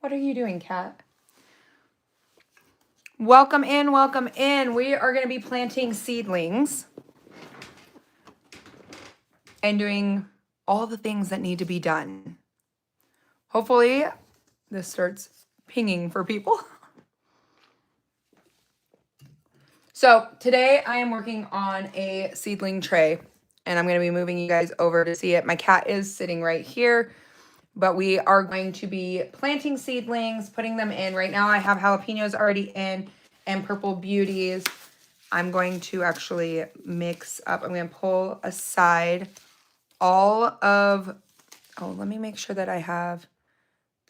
What are you doing, Kat? Welcome in, welcome in. We are going to be planting seedlings and doing all the things that need to be done. Hopefully, this starts pinging for people. So today I am working on a seedling tray and I'm going to be moving you guys over to see it. My cat is sitting right here, but we are going to be planting seedlings, putting them in. Right now I have jalapenos already in and purple beauties. I'm going to actually mix up. I'm going to pull aside all of, let me make sure that I have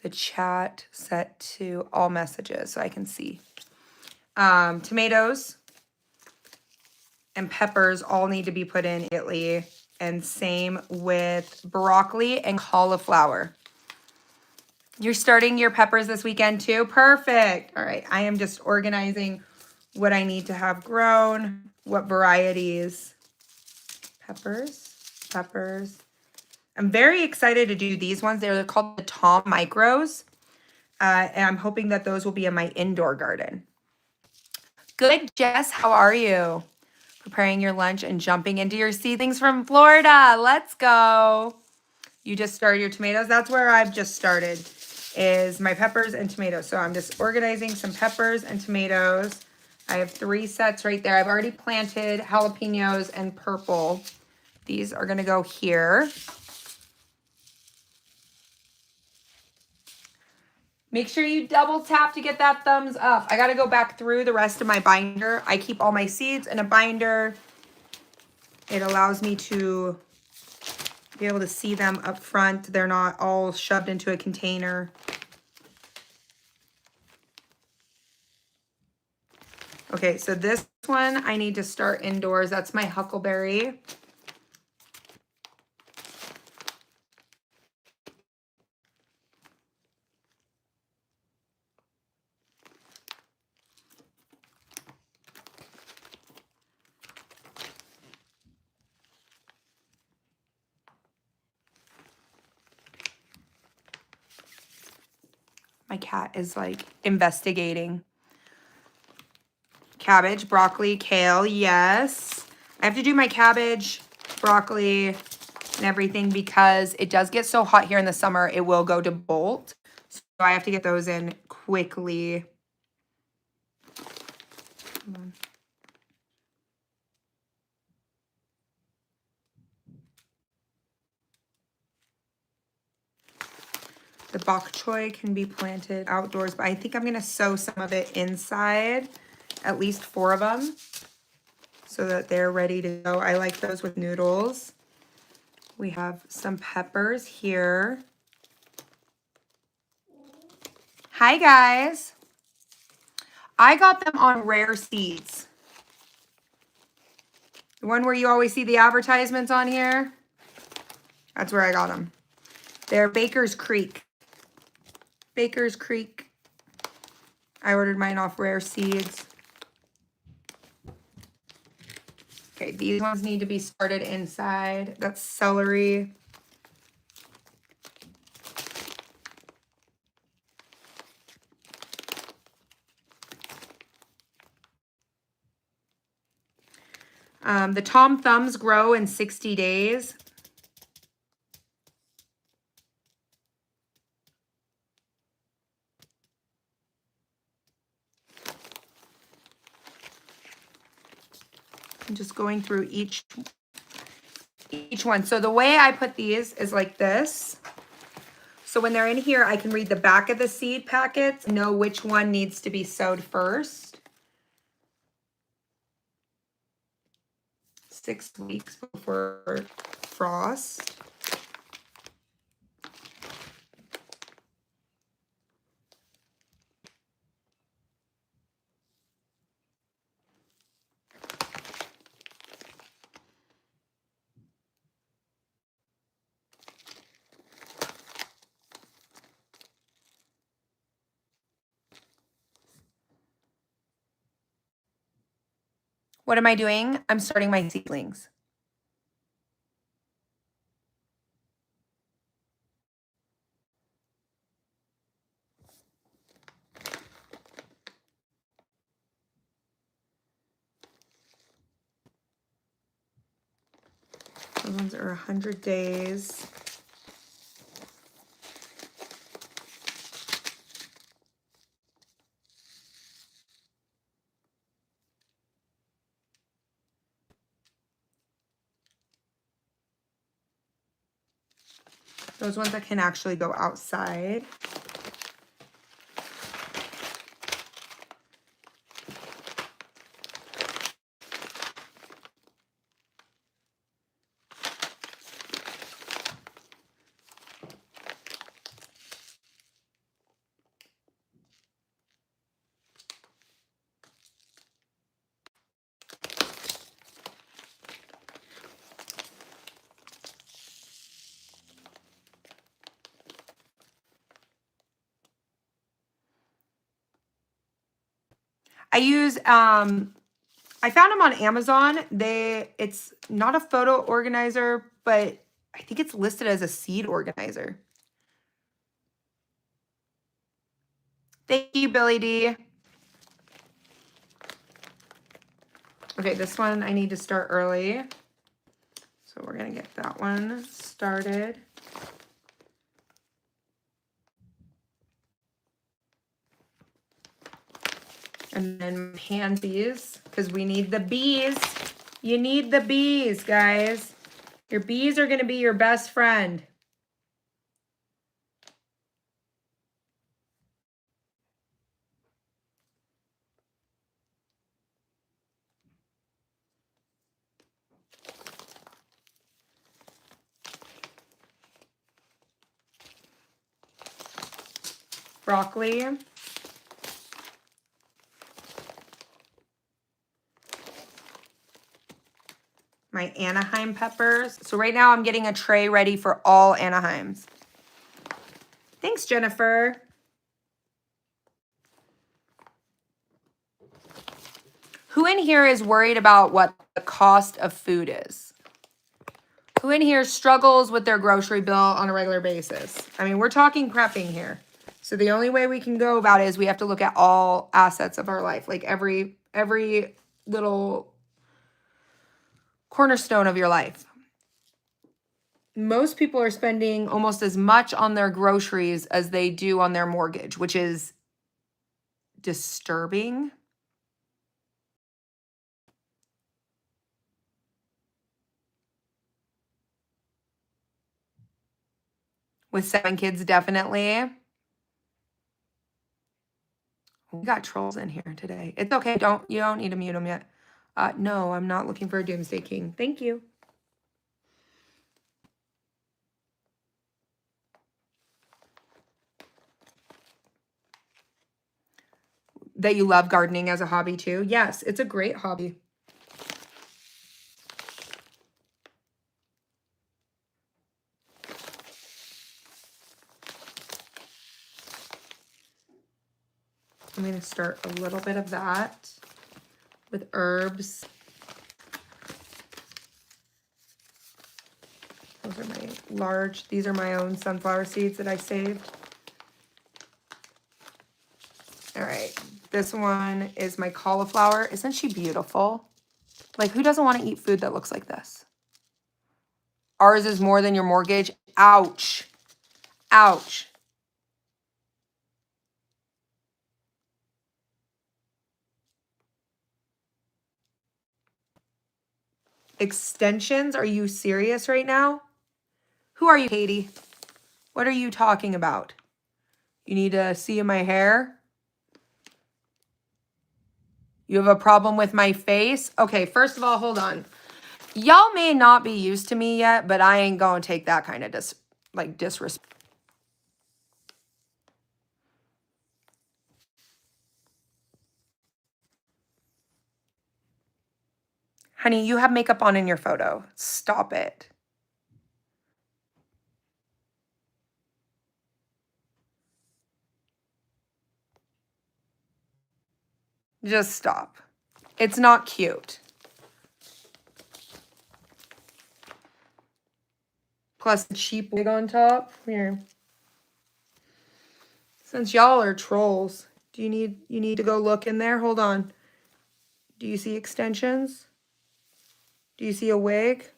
the chat set to all messages so I can see. Tomatoes and peppers all need to be put in immediately, and same with broccoli and cauliflower. You're starting your peppers this weekend too? Perfect. All right, I am just organizing what I need to have grown, what varieties. Peppers. I'm very excited to do these ones. They're called the Tom Micros, and I'm hoping that those will be in my indoor garden. Good, Jess, how are you? Preparing your lunch and jumping into your seedlings from Florida. Let's go. You just started your tomatoes. That's where I've just started, is my peppers and tomatoes. So I'm just organizing some peppers and tomatoes. I have 3 sets right there. I've already planted jalapenos and purple. These are going to go here. Make sure you double tap to get that thumbs up. I got to go back through the rest of my binder. I keep all my seeds in a binder. It allows me to be able to see them up front. They're not all shoved into a container. Okay, so this one I need to start indoors. That's my huckleberry. My cat is like investigating. Cabbage, broccoli, kale, yes. I have to do my cabbage, broccoli, and everything because it does get so hot here in the summer, it will go to bolt. So I have to get those in quickly. Come on. The bok choy can be planted outdoors, but I think I'm going to sow some of it inside, at least 4 of them, so that they're ready to go. I like those with noodles. We have some peppers here. Hi, guys. I got them on Rare Seeds. The one where you always see the advertisements on here. That's where I got them. They're Baker's Creek. Baker's Creek. I ordered mine off Rare Seeds. Okay, these ones need to be started inside. That's celery. The Tom Thumbs grow in 60 days. I'm just going through each one. So the way I put these is like this. So when they're in here, I can read the back of the seed packets, know which one needs to be sowed first. 6 weeks before frost. What am I doing? I'm starting my seedlings. Those ones are 100 days. Those ones that can actually go outside. I use, I found them on Amazon. It's not a photo organizer, but I think it's listed as a seed organizer. Thank you, Billy D. Okay, this one I need to start early. So we're gonna get that one started. And then pansies, because we need the bees. You need the bees, guys. Your bees are gonna be your best friend. Broccoli. My Anaheim peppers. So right now I'm getting a tray ready for all Anaheims. Thanks, Jennifer. Who in here is worried about what the cost of food is? Who in here struggles with their grocery bill on a regular basis? I mean, we're talking prepping here. So the only way we can go about it is we have to look at all assets of our life, like every little cornerstone of your life. Most people are spending almost as much on their groceries as they do on their mortgage, which is disturbing. With 7 kids, definitely. We got trolls in here today. It's okay. You don't need to mute them yet. No, I'm not looking for a doomsday king. Thank you. That you love gardening as a hobby too. Yes, it's a great hobby. I'm going to start a little bit of that with herbs. Those are my large, these are my own sunflower seeds that I saved. All right, this one is my cauliflower. Isn't she beautiful? Like, who doesn't want to eat food that looks like this? Ours is more than your mortgage. Ouch. Ouch. Extensions? Are you serious right now? Who are you, Katie? What are you talking about? You need to see my hair? You have a problem with my face? Okay, first of all, hold on. Y'all may not be used to me yet, but I ain't gonna take that kind of disrespect. Honey, you have makeup on in your photo. Stop it. Just stop. It's not cute. Plus the cheap wig on top. Here. Since y'all are trolls, you need to go look in there? Hold on. Do you see extensions? Do you see a wig?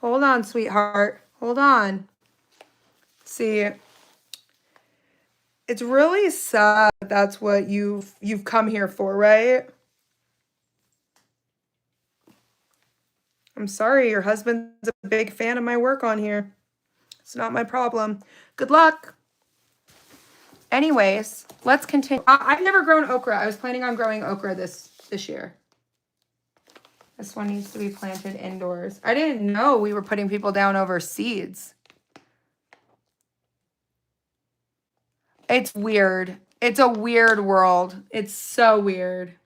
Hold on, sweetheart. Hold on. See, it's really sad that's what you've come here for, right? I'm sorry, your husband's a big fan of my work on here. It's not my problem. Good luck. Anyways, let's continue. I've never grown okra. I was planning on growing okra this year. This one needs to be planted indoors. I didn't know we were putting people down over seeds. It's weird. It's a weird world. It's so weird.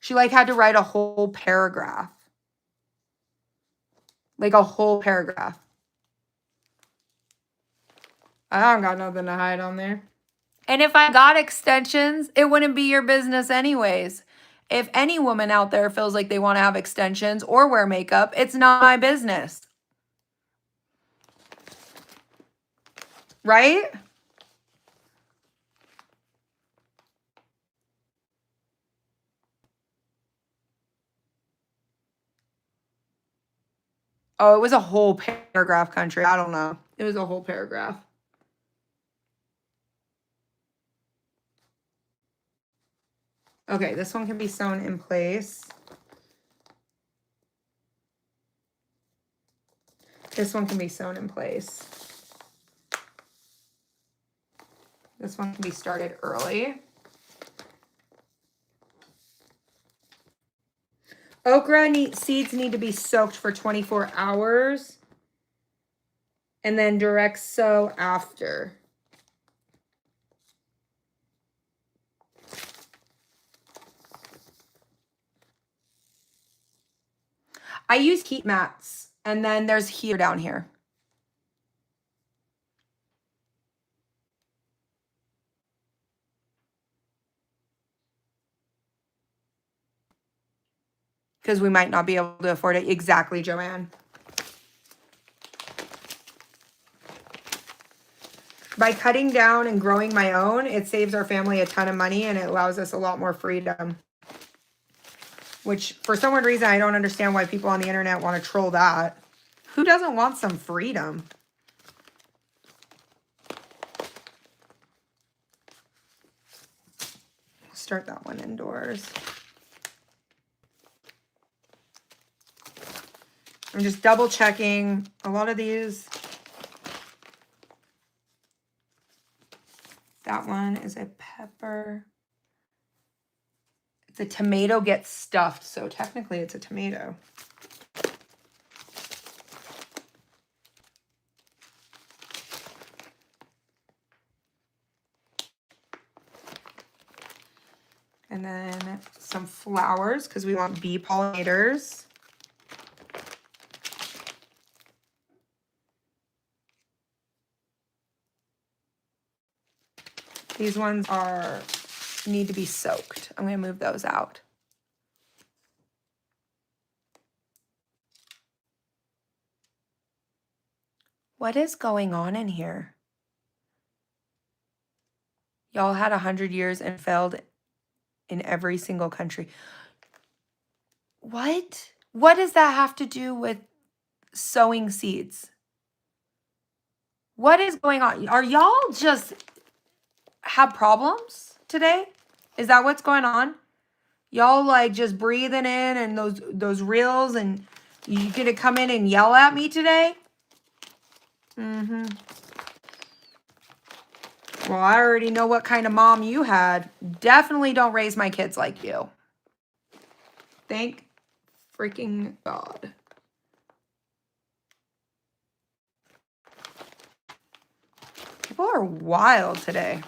She like had to write a whole paragraph. Like a whole paragraph. I don't got nothing to hide on there. And if I got extensions, it wouldn't be your business anyways. If any woman out there feels like they want to have extensions or wear makeup, it's not my business. Right? Oh, it was a whole paragraph, country. I don't know. It was a whole paragraph. Okay, this one can be sewn in place. This one can be sewn in place. This one can be started early. Okra seeds need to be soaked for 24 hours and then direct sow after. I use heat mats, and then there's heater down here. Because we might not be able to afford it. Exactly, Joanne. By cutting down and growing my own, it saves our family a ton of money and it allows us a lot more freedom. Which, for some weird reason, I don't understand why people on the internet want to troll that. Who doesn't want some freedom? Start that one indoors. I'm just double checking. A lot of these. That one is a pepper. The tomato gets stuffed, so technically it's a tomato. And then some flowers, because we want bee pollinators. These ones need to be soaked. I'm going to move those out. What is going on in here? Y'all had 100 years and failed in every single country. What? What does that have to do with sowing seeds? What is going on? Are y'all just have problems today? Is that what's going on? Y'all like just breathing in and those reels, and you gonna come in and yell at me today? Mm-hmm. Well, I already know what kind of mom you had. Definitely don't raise my kids like you. Thank freaking God. People are wild today.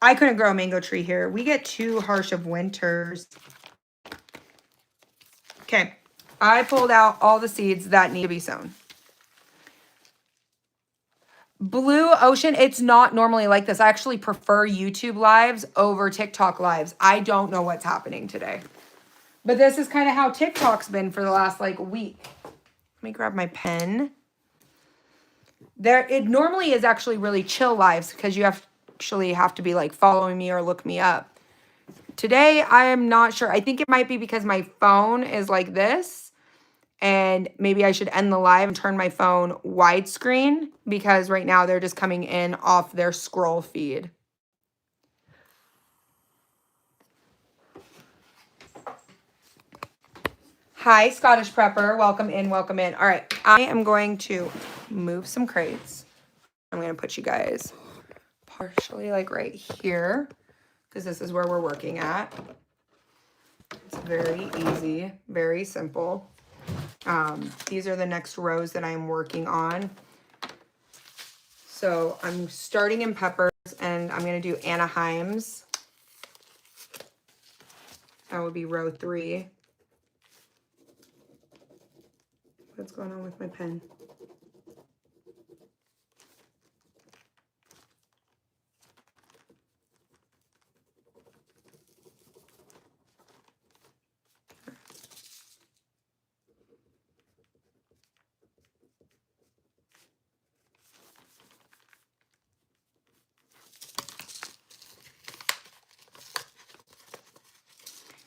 I couldn't grow a mango tree here. We get too harsh of winters. Okay, I pulled out all the seeds that need to be sown. Blue Ocean, it's not normally like this. I actually prefer YouTube lives over TikTok lives. I don't know what's happening today. But this is kind of how TikTok's been for the last like week. Let me grab my pen. It normally is actually really chill lives because you actually have to be like following me or look me up. Today, I am not sure. I think it might be because my phone is like this, and maybe I should end the live and turn my phone widescreen because right now they're just coming in off their scroll feed. Hi, Scottish Prepper. Welcome in, welcome in. All right, I am going to move some crates. I'm going to put you guys partially like right here because this is where we're working at. It's very easy, very simple. These are the next rows that I'm working on. So I'm starting in peppers and I'm going to do Anaheims. That would be row 3. What's going on with my pen?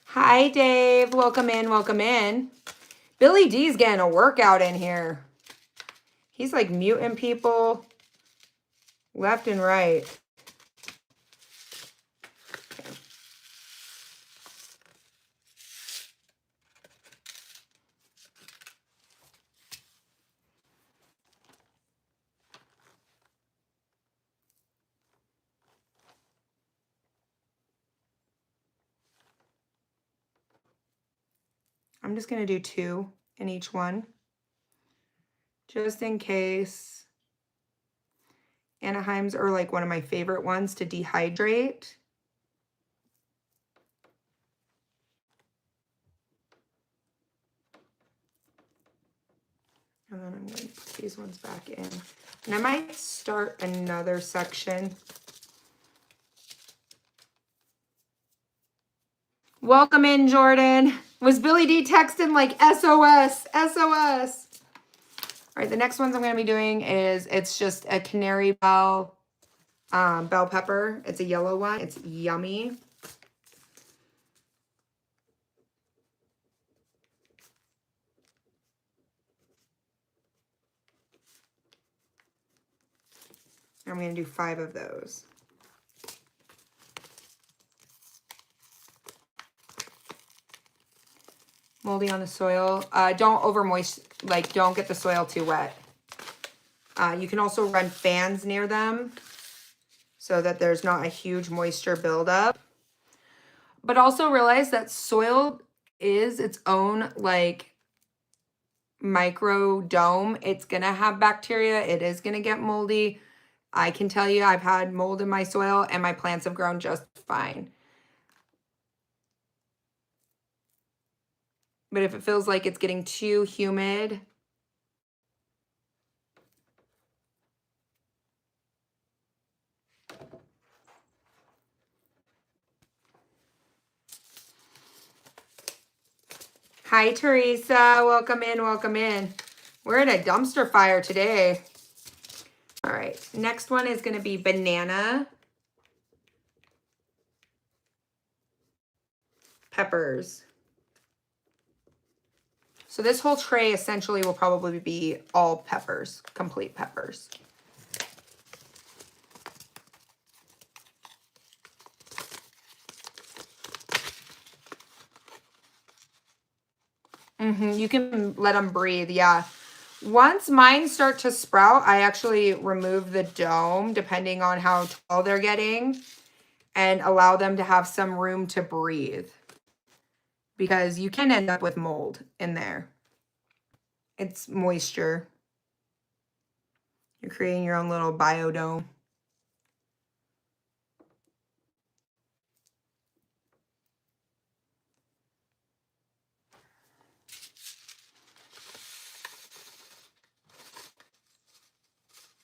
Hi, Dave. Welcome in, welcome in. Billy D's getting a workout in here. He's like muting people left and right. I'm just going to do 2 in each one, just in case. Anaheims are like one of my favorite ones to dehydrate. And then I'm going to put these ones back in. And I might start another section. Welcome in, Jordan. Was Billy D texting like SOS, SOS? All right, the next ones I'm going to be doing is, it's just a canary bell pepper. It's a yellow one. It's yummy. I'm going to do 5 of those. Moldy on the soil. Don't over moist, like don't get the soil too wet. You can also run fans near them so that there's not a huge moisture buildup. But also realize that soil is its own like micro dome. It's going to have bacteria. It is going to get moldy. I can tell you I've had mold in my soil and my plants have grown just fine. But if it feels like it's getting too humid, hi, Teresa. Welcome in, welcome in. We're in a dumpster fire today. All right, next one is going to be banana peppers. So this whole tray essentially will probably be all peppers, complete peppers. You can let them breathe, yeah. Once mine start to sprout, I actually remove the dome depending on how tall they're getting and allow them to have some room to breathe because you can end up with mold in there. It's moisture. You're creating your own little biodome.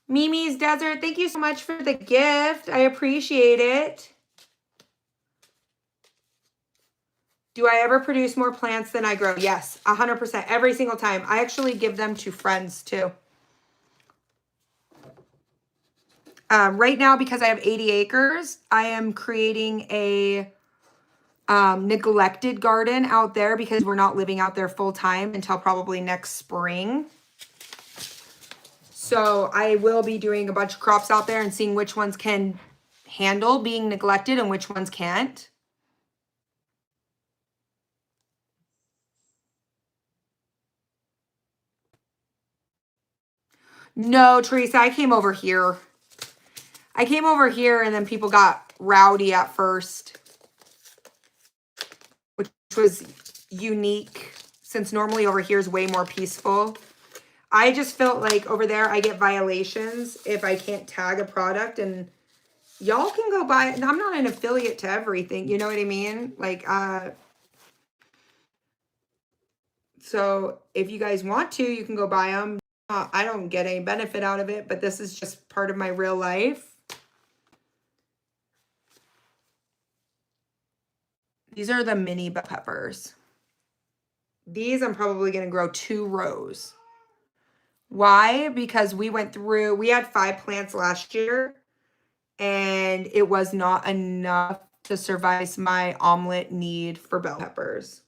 Mimi's Desert, thank you so much for the gift. I appreciate it. Do I ever produce more plants than I grow? Yes, 100%. Every single time. I actually give them to friends too. Right now, because I have 80 acres, I am creating a neglected garden out there because we're not living out there full time until probably next spring. So I will be doing a bunch of crops out there and seeing which ones can handle being neglected and which ones can't. No, Teresa, I came over here. I came over here and then people got rowdy at first, which was unique since normally over here is way more peaceful. I just felt like over there I get violations if I can't tag a product, and y'all can go buy it. I'm not an affiliate to everything, you know what I mean? Like, so if you guys want to, you can go buy them. I don't get any benefit out of it, but this is just part of my real life. These are the mini bell peppers. These I'm probably going to grow 2 rows. Why? Because we had 5 plants last year and it was not enough to survive my omelet need for bell peppers.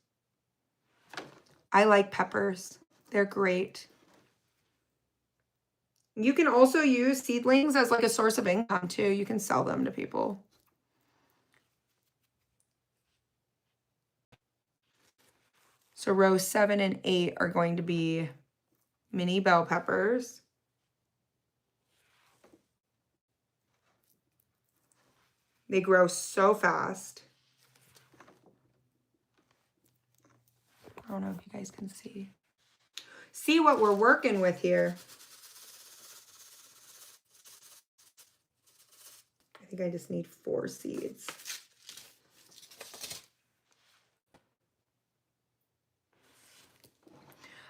I like peppers. They're great. You can also use seedlings as like a source of income too. You can sell them to people. So rows 7 and 8 are going to be mini bell peppers. They grow so fast. I don't know if you guys can see what we're working with here. I think I just need 4 seeds.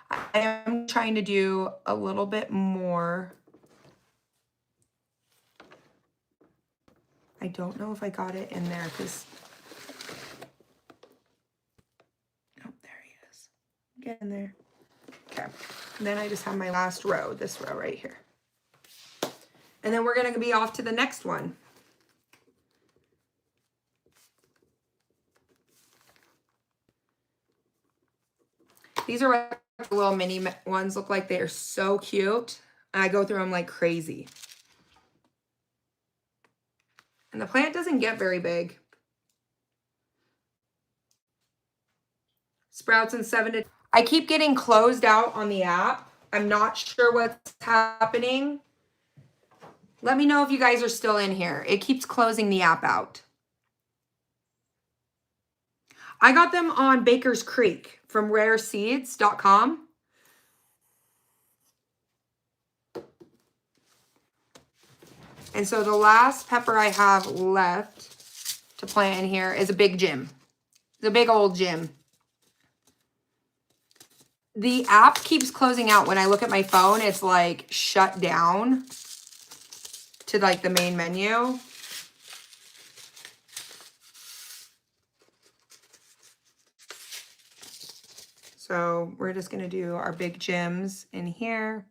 I am trying to do a little bit more. I don't know if I got it in there because, oh, there he is. Get in there. Okay. And then I just have my last row, this row right here. And then we're going to be off to the next one. These are what the little mini ones look like. They are so cute. And I go through them like crazy. And the plant doesn't get very big. Sprouts in 7 to... I keep getting closed out on the app. I'm not sure what's happening. Let me know if you guys are still in here. It keeps closing the app out. I got them on Baker's Creek from rareseeds.com. And so the last pepper I have left to plant in here is a big Jim. It's a big old Jim. The app keeps closing out. When I look at my phone, it's like shut down to like the main menu. So we're just going to do our big Jims in here.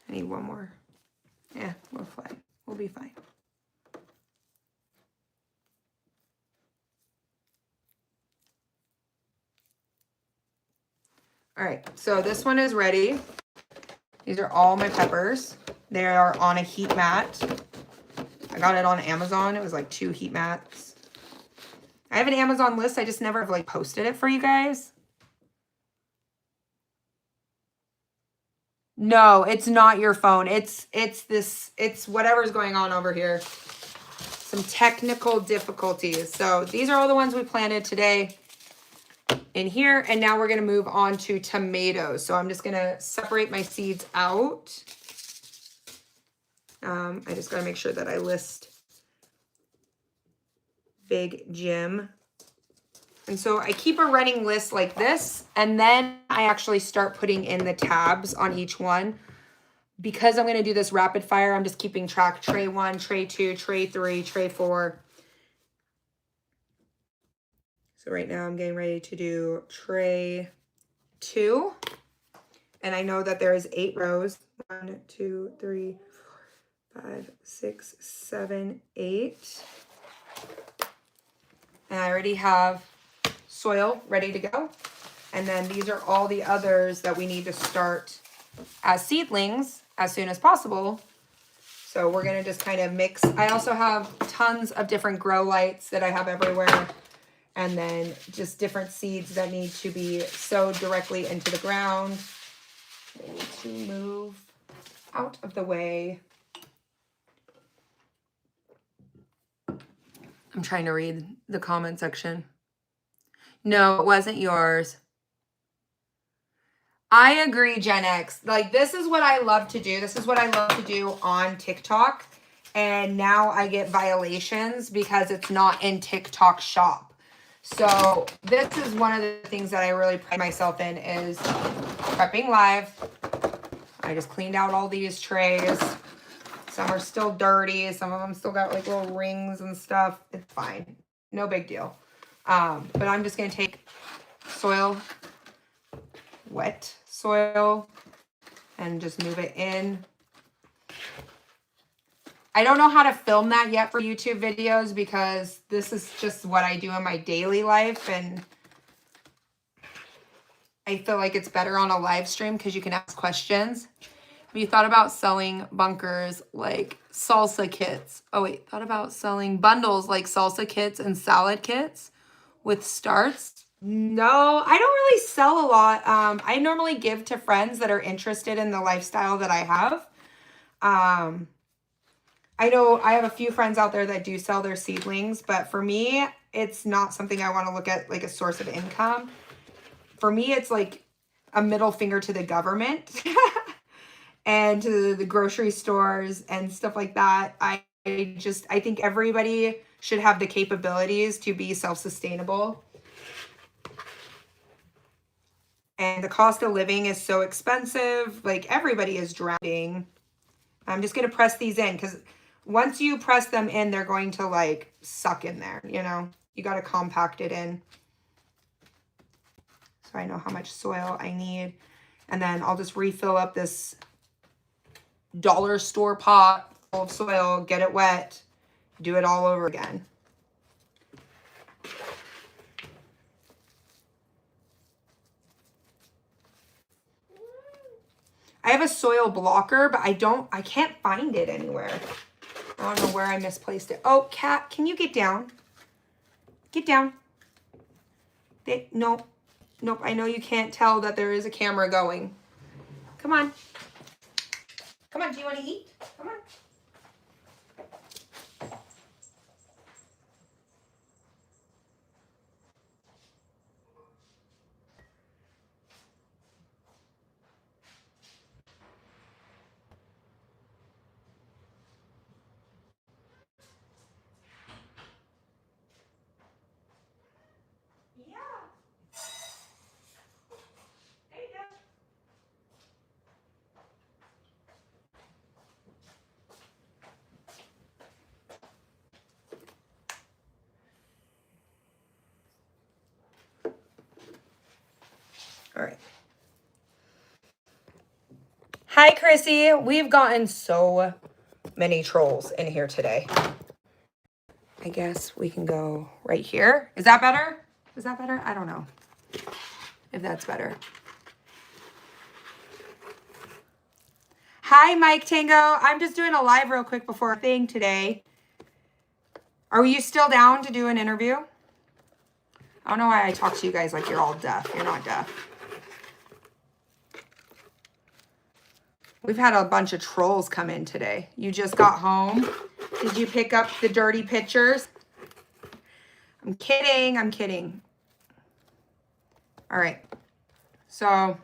I need one more. Yeah, we're fine. We'll be fine. All right, so this one is ready. These are all my peppers. They are on a heat mat. I got it on Amazon. It was like 2 heat mats. I have an Amazon list. I just never have like posted it for you guys. No, it's not your phone. It's whatever's going on over here. Some technical difficulties. So these are all the ones we planted today in here. And now we're going to move on to tomatoes. So I'm just going to separate my seeds out. I just got to make sure that I list Big Jim. And so I keep a running list like this, and then I actually start putting in the tabs on each one. Because I'm going to do this rapid fire, I'm just keeping track. Tray 1, tray 2, tray 3, tray 4. So right now I'm getting ready to do tray 2. And I know that there is 8 rows. 1, 2, 3, 4, 5, 6, 7, 8. And I already have soil ready to go. And then these are all the others that we need to start as seedlings as soon as possible. So we're gonna just kind of mix. I also have tons of different grow lights that I have everywhere. And then just different seeds that need to be sowed directly into the ground. I need to move out of the way. I'm trying to read the comment section. No, it wasn't yours. I agree, Gen X. Like, this is what I love to do. This is what I love to do on TikTok. And now I get violations because it's not in TikTok shop. So this is one of the things that I really pride myself in is prepping live. I just cleaned out all these trays. Some are still dirty. Some of them still got like little rings and stuff. It's fine. No big deal. But I'm just going to take soil, wet soil, and just move it in. I don't know how to film that yet for YouTube videos because this is just what I do in my daily life. And I feel like it's better on a live stream because you can ask questions. Have you thought about selling bunkers like salsa kits? Oh wait, thought about selling bundles like salsa kits and salad kits with starts? No, I don't really sell a lot. I normally give to friends that are interested in the lifestyle that I have. I know I have a few friends out there that do sell their seedlings, but for me, it's not something I want to look at like a source of income. For me, it's like a middle finger to the government and to the grocery stores and stuff like that. I think everybody should have the capabilities to be self-sustainable. And the cost of living is so expensive. Like, everybody is drowning. I'm just going to press these in because once you press them in, they're going to like suck in there, you know? You got to compact it in. So I know how much soil I need. And then I'll just refill up this dollar store pot full of soil, get it wet, do it all over again. I have a soil blocker, but I can't find it anywhere. I don't know where I misplaced it. Oh, cat, can you get down? Get down. Nope. Nope, I know you can't tell that there is a camera going. Come on. Come on, do you want to eat? Come on. All right. Hi, Chrissy. We've gotten so many trolls in here today. I guess we can go right here. Is that better? Is that better? I don't know if that's better. Hi, Mike Tango. I'm just doing a live real quick before thing today. Are you still down to do an interview? I don't know why I talk to you guys like you're all deaf. You're not deaf. We've had a bunch of trolls come in today. You just got home. Did you pick up the dirty pictures? I'm kidding. I'm kidding. All right. So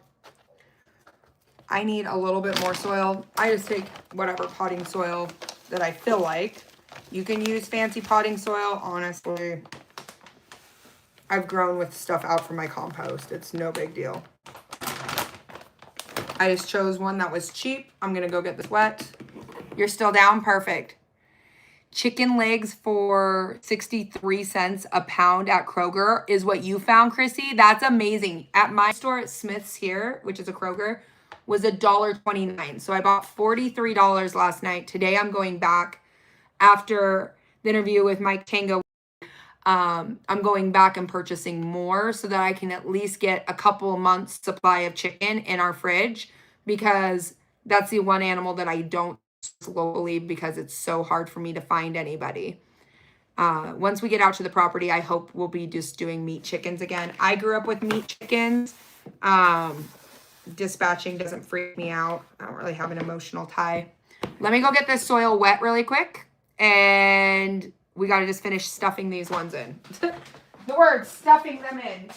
I need a little bit more soil. I just take whatever potting soil that I feel like. You can use fancy potting soil. Honestly, I've grown with stuff out from my compost. It's no big deal. I just chose one that was cheap. I'm going to go get this wet. You're still down? Perfect. Chicken legs for 63 cents a pound at Kroger is what you found, Chrissy. That's amazing. At my store at Smith's here, which is a Kroger, was $1.29. So I bought $43 last night. Today I'm going back after the interview with Mike Tango. I'm going back and purchasing more so that I can at least get a couple of months supply of chicken in our fridge, because that's the one animal that I don't locally because it's so hard for me to find anybody. Once we get out to the property, I hope we'll be just doing meat chickens again. I grew up with meat chickens. Dispatching doesn't freak me out. I don't really have an emotional tie. Let me go get this soil wet really quick, and we got to just finish stuffing these ones in. The word, stuffing them in.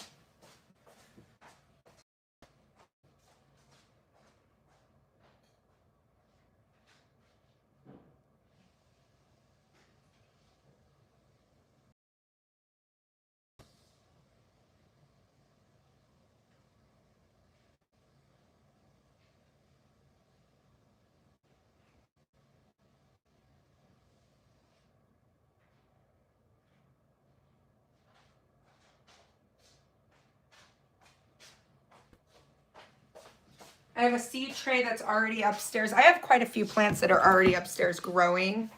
I have a seed tray that's already upstairs. I have quite a few plants that are already upstairs growing,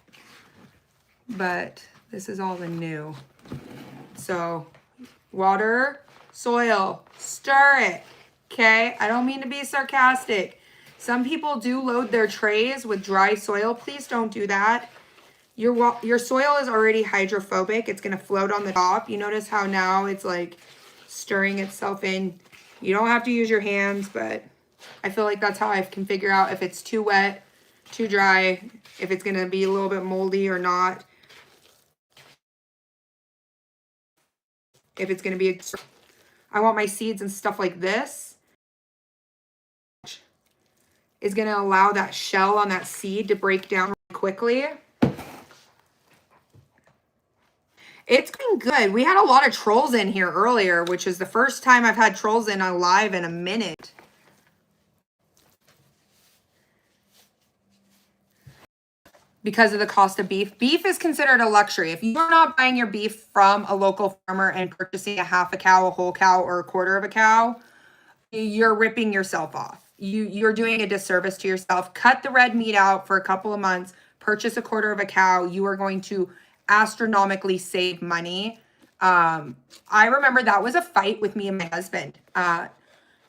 but this is all the new. So water, soil, stir it. Okay, I don't mean to be sarcastic. Some people do load their trays with dry soil. Please don't do that. Your soil is already hydrophobic. It's going to float on the top. You notice how now it's like stirring itself in. You don't have to use your hands, but I feel like that's how I can figure out if it's too wet, too dry, if it's going to be a little bit moldy or not. If it's going to be, I want my seeds and stuff like this is going to allow that shell on that seed to break down really quickly. It's been good. We had a lot of trolls in here earlier, which is the first time I've had trolls in a live in a minute. Because of the cost of beef. Beef is considered a luxury. If you're not buying your beef from a local farmer and purchasing a half a cow, a whole cow, or a quarter of a cow, you're ripping yourself off. You're doing a disservice to yourself. Cut the red meat out for a couple of months. Purchase a quarter of a cow. You are going to astronomically save money. I remember that was a fight with me and my husband.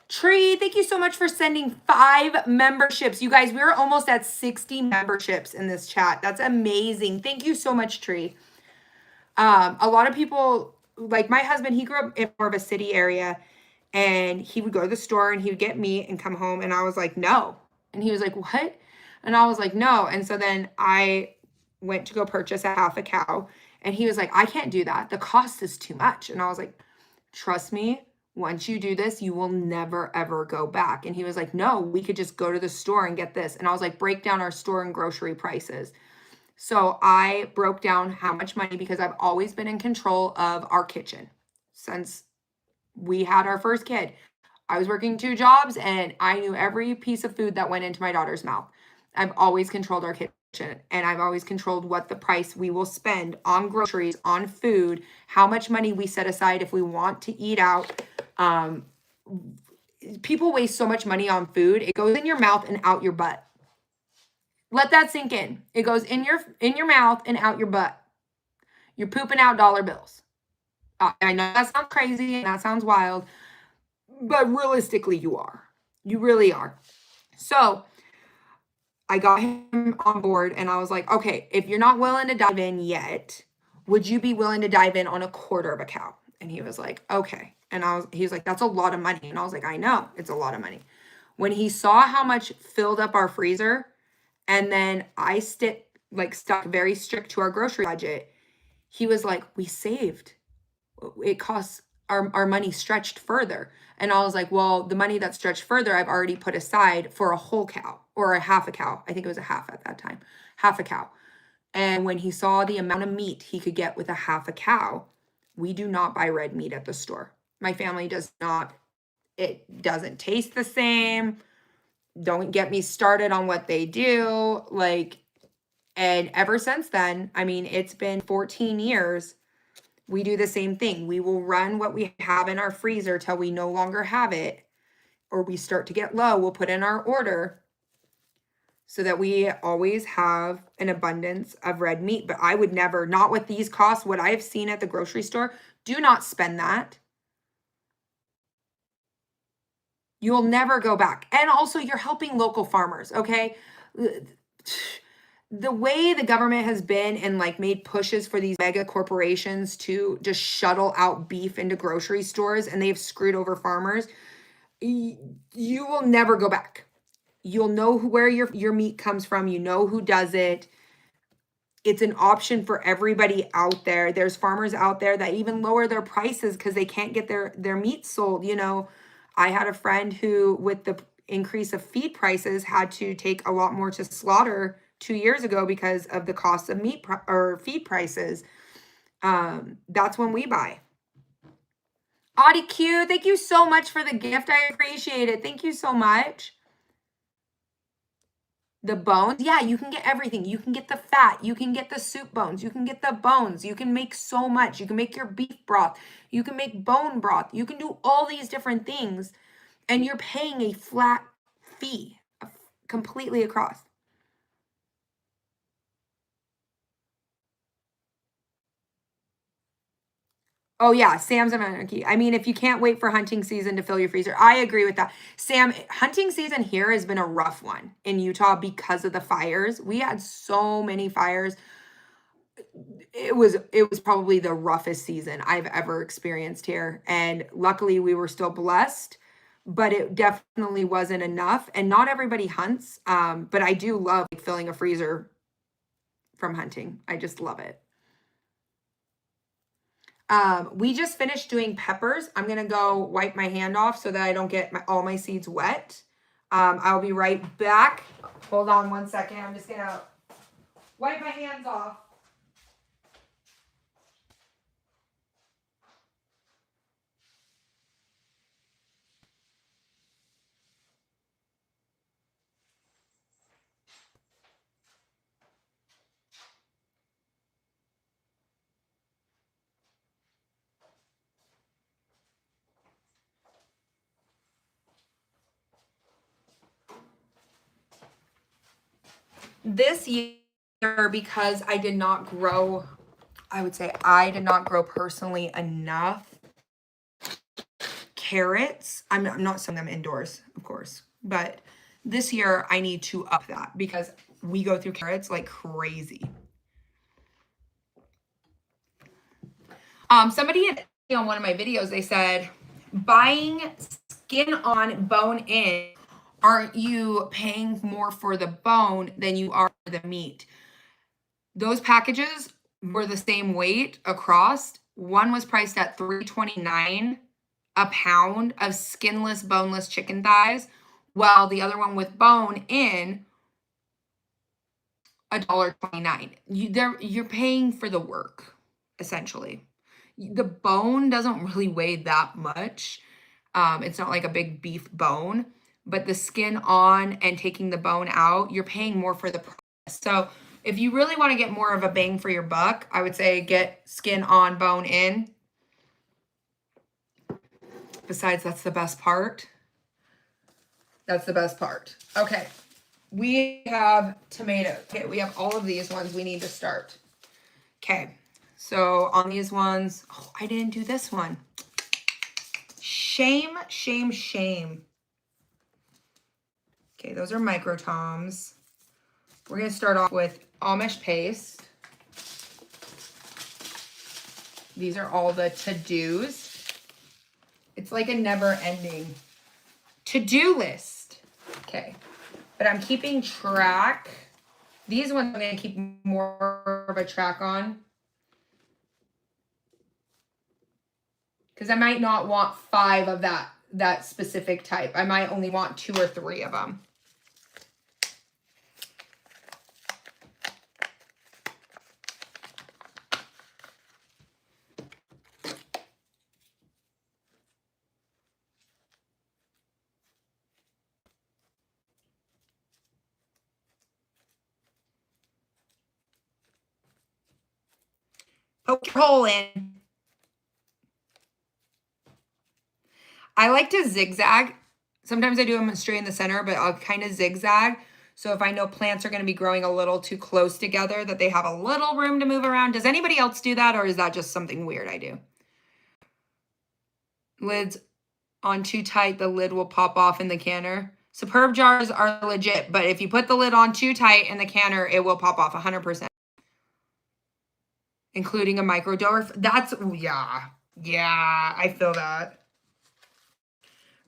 Tree, thank you so much for sending 5 memberships. You guys, we're almost at 60 memberships in this chat. That's amazing. Thank you so much, Tree. A lot of people, like my husband, he grew up in more of a city area, and he would go to the store and he would get meat and come home. And I was like, no. And he was like, what? And I was like, no. And so then I went to go purchase a half a cow, and he was like, I can't do that. The cost is too much. And I was like, trust me, once you do this, you will never, ever go back. And he was like, no, we could just go to the store and get this. And I was like, break down our store and grocery prices. So I broke down how much money, because I've always been in control of our kitchen since we had our first kid. I was working 2 jobs, and I knew every piece of food that went into my daughter's mouth. I've always controlled our kitchen, and I've always controlled what the price we will spend on groceries, on food, how much money we set aside if we want to eat out. People waste so much money on food. It goes in your mouth and out your butt. Let that sink in. It goes in your mouth and out your butt. You're pooping out dollar bills. I know that sounds crazy and that sounds wild, but realistically you are. You really are. So I got him on board, and I was like, okay, if you're not willing to dive in yet, would you be willing to dive in on a quarter of a cow? And he was like, okay. And he was like, that's a lot of money. And I was like, I know it's a lot of money. When he saw how much filled up our freezer, and then I stuck very strict to our grocery budget, he was like, we saved. It costs our money stretched further. And I was like, well, the money that stretched further, I've already put aside for a whole cow or a half a cow. I think it was a half at that time, half a cow. And when he saw the amount of meat he could get with a half a cow, we do not buy red meat at the store. My family does not. It doesn't taste the same. Don't get me started on what they do. And ever since then, I mean, it's been 14 years. We do the same thing. We will run what we have in our freezer till we no longer have it, or we start to get low, we'll put in our order so that we always have an abundance of red meat. But I would never, not with these costs, what I've seen at the grocery store, do not spend that. You'll never go back. And also, you're helping local farmers, okay? The way the government has been and like made pushes for these mega corporations to just shuttle out beef into grocery stores, and they've screwed over farmers, you will never go back. You'll know where your meat comes from. You know who does it. It's an option for everybody out there. There's farmers out there that even lower their prices because they can't get their meat sold. You know, I had a friend who, with the increase of feed prices, had to take a lot more to slaughter 2 years ago because of the cost of meat or feed prices. That's when we buy. Audie Q, thank you so much for the gift. I appreciate it. Thank you so much. The bones, yeah, you can get everything. You can get the fat, you can get the soup bones, you can get the bones, you can make so much. You can make your beef broth, you can make bone broth, you can do all these different things, and you're paying a flat fee completely across. Oh yeah, Sam's a monarchy. I mean, if you can't wait for hunting season to fill your freezer, I agree with that. Sam, hunting season here has been a rough one in Utah because of the fires. We had so many fires. It was probably the roughest season I've ever experienced here. And luckily we were still blessed, but it definitely wasn't enough. And not everybody hunts. But I do love like, filling a freezer from hunting. I just love it. We just finished doing peppers. I'm gonna go wipe my hand off so that I don't get all my seeds wet. I'll be right back. Hold on 1 second. I'm just gonna wipe my hands off. This year, because I did not grow, I would say I did not grow personally enough carrots. I'm not sowing them indoors, of course, but this year I need to up that because we go through carrots like crazy. Somebody had on one of my videos, they said, buying skin on, bone in, aren't you paying more for the bone than you are for the meat? Those packages were the same weight across. One was priced at $3.29 a pound of skinless, boneless chicken thighs, while the other one with bone in $1.29. You're paying for the work, essentially. The bone doesn't really weigh that much. It's not like a big beef bone, but the skin on and taking the bone out, you're paying more for the process. So if you really want to get more of a bang for your buck, I would say get skin on, bone in. Besides, that's the best part. That's the best part. Okay. We have tomatoes. Okay, we have all of these ones we need to start. Okay. So on these ones, oh, I didn't do this one. Shame, shame, shame. Okay, those are micro toms. We're going to start off with Amish paste. These are all the to-dos. It's like a never-ending to-do list. Okay, but I'm keeping track. These ones I'm going to keep more of a track on. Because I might not want 5 of that specific type. I might only want 2 or 3 of them. Poke your hole in. I like to zigzag. Sometimes I do them straight in the center, but I'll kind of zigzag. So if I know plants are going to be growing a little too close together, that they have a little room to move around. Does anybody else do that, or is that just something weird I do? Lids on too tight, the lid will pop off in the canner. Superb jars are legit, but if you put the lid on too tight in the canner, it will pop off 100%. Including a micro door. That's, yeah, I feel that.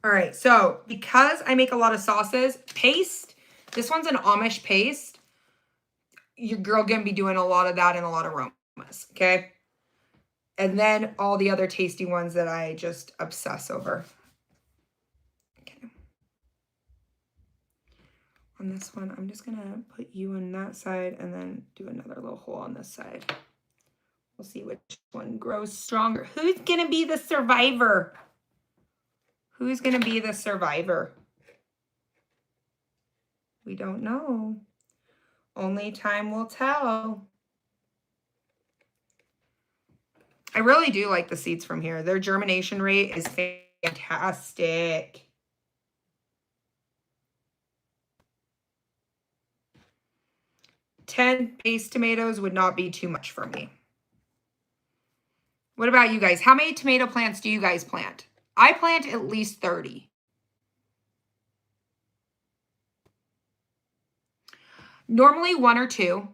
All right, so because I make a lot of sauces, paste, this one's an Amish paste. Your girl gonna be doing a lot of that and a lot of aromas, okay? And then all the other tasty ones that I just obsess over. Okay. On this one, I'm just gonna put you on that side and then do another little hole on this side. We'll see which one grows stronger. Who's gonna be the survivor? Who's gonna be the survivor? We don't know. Only time will tell. I really do like the seeds from here. Their germination rate is fantastic. $10 paste tomatoes would not be too much for me. What about you guys? How many tomato plants do you guys plant? I plant at least 30. Normally 1 or 2.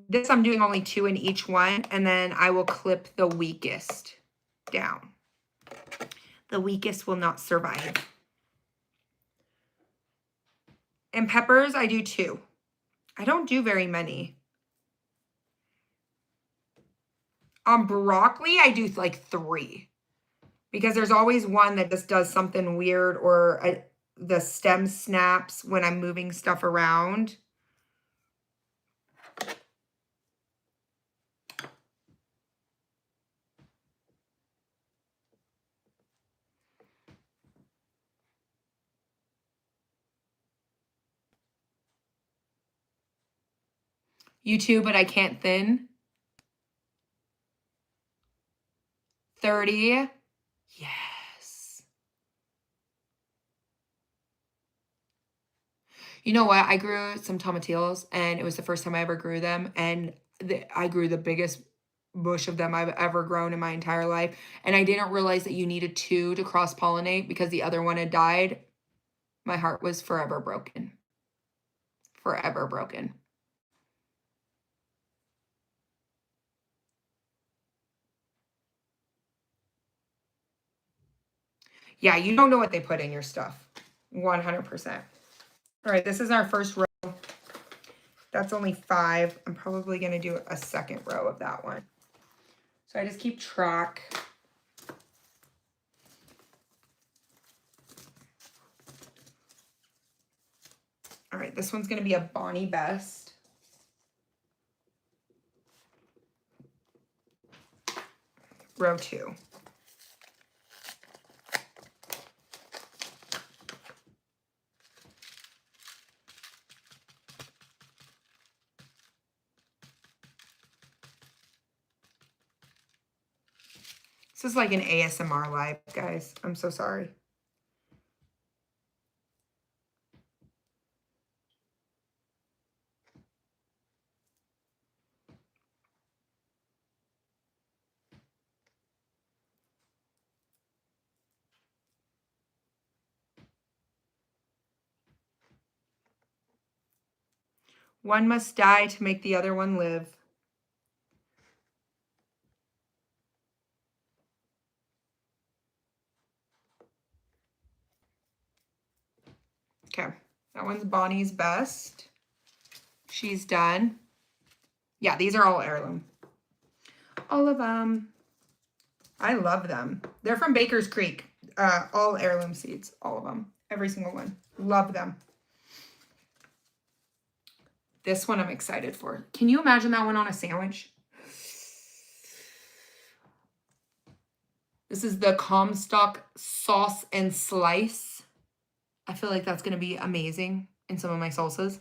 This I'm doing only 2 in each one, and then I will clip the weakest down. The weakest will not survive. And peppers, I do 2. I don't do very many. On broccoli, I do like 3. Because there's always one that just does something weird, or the stem snaps when I'm moving stuff around. You too, but I can't thin. 30. Yes. You know what? I grew some tomatillos, and it was the first time I ever grew them. And I grew the biggest bush of them I've ever grown in my entire life. And I didn't realize that you needed 2 to cross-pollinate because the other one had died. My heart was forever broken. Forever broken. Yeah, you don't know what they put in your stuff. 100%. All right, this is our first row. That's only 5. I'm probably going to do a second row of that one. So I just keep track. All right, this one's going to be a Bonnie Best. Row 2. This is like an ASMR live, guys. I'm so sorry. One must die to make the other one live. Okay, that one's Bonnie's Best. She's done. Yeah, these are all heirloom. All of them. I love them. They're from Baker's Creek. All heirloom seeds. All of them. Every single one. Love them. This one I'm excited for. Can you imagine that one on a sandwich? This is the Comstock sauce and slice. I feel like that's going to be amazing in some of my salsas.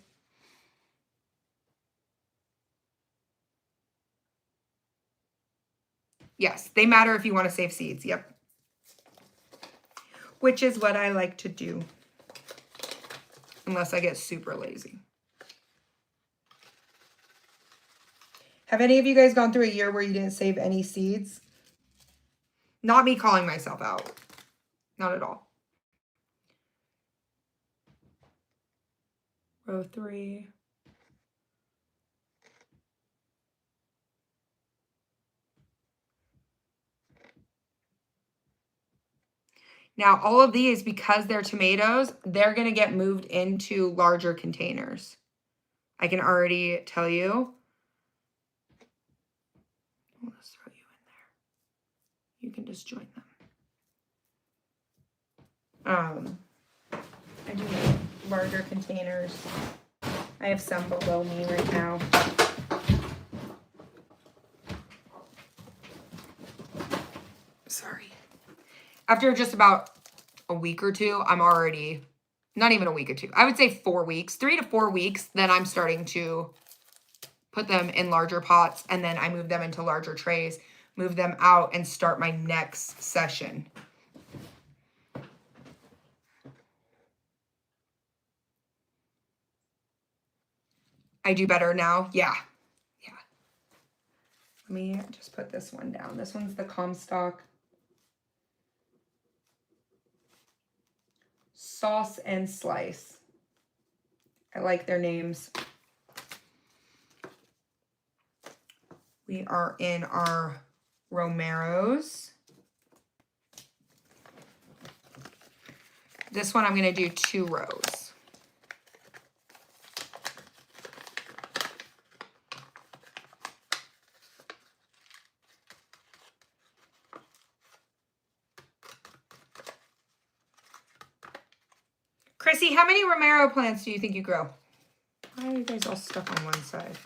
Yes, they matter if you want to save seeds. Yep. which is what I like to do. Unless I get super lazy. Have any of you guys gone through a year where you didn't save any seeds? Not me calling myself out. Not at all. Row 3. Now, all of these, because they're tomatoes, they're going to get moved into larger containers. I can already tell you. Let's throw you in there. You can just join them. I do need larger containers. I have some below me right now. Sorry. After just about a week or two, I'm already, not even a week or two, I would say 4 weeks, 3 to 4 weeks, then I'm starting to put them in larger pots, and then I move them into larger trays, move them out, and start my next session. I do better now. Yeah. Let me just put this one down. This one's the Comstock Sauce and Slice. I like their names. We are in our Romeros. This one I'm going to do 2 rows. Chrissy, how many Romero plants do you think you grow? Why are you guys all stuck on one side?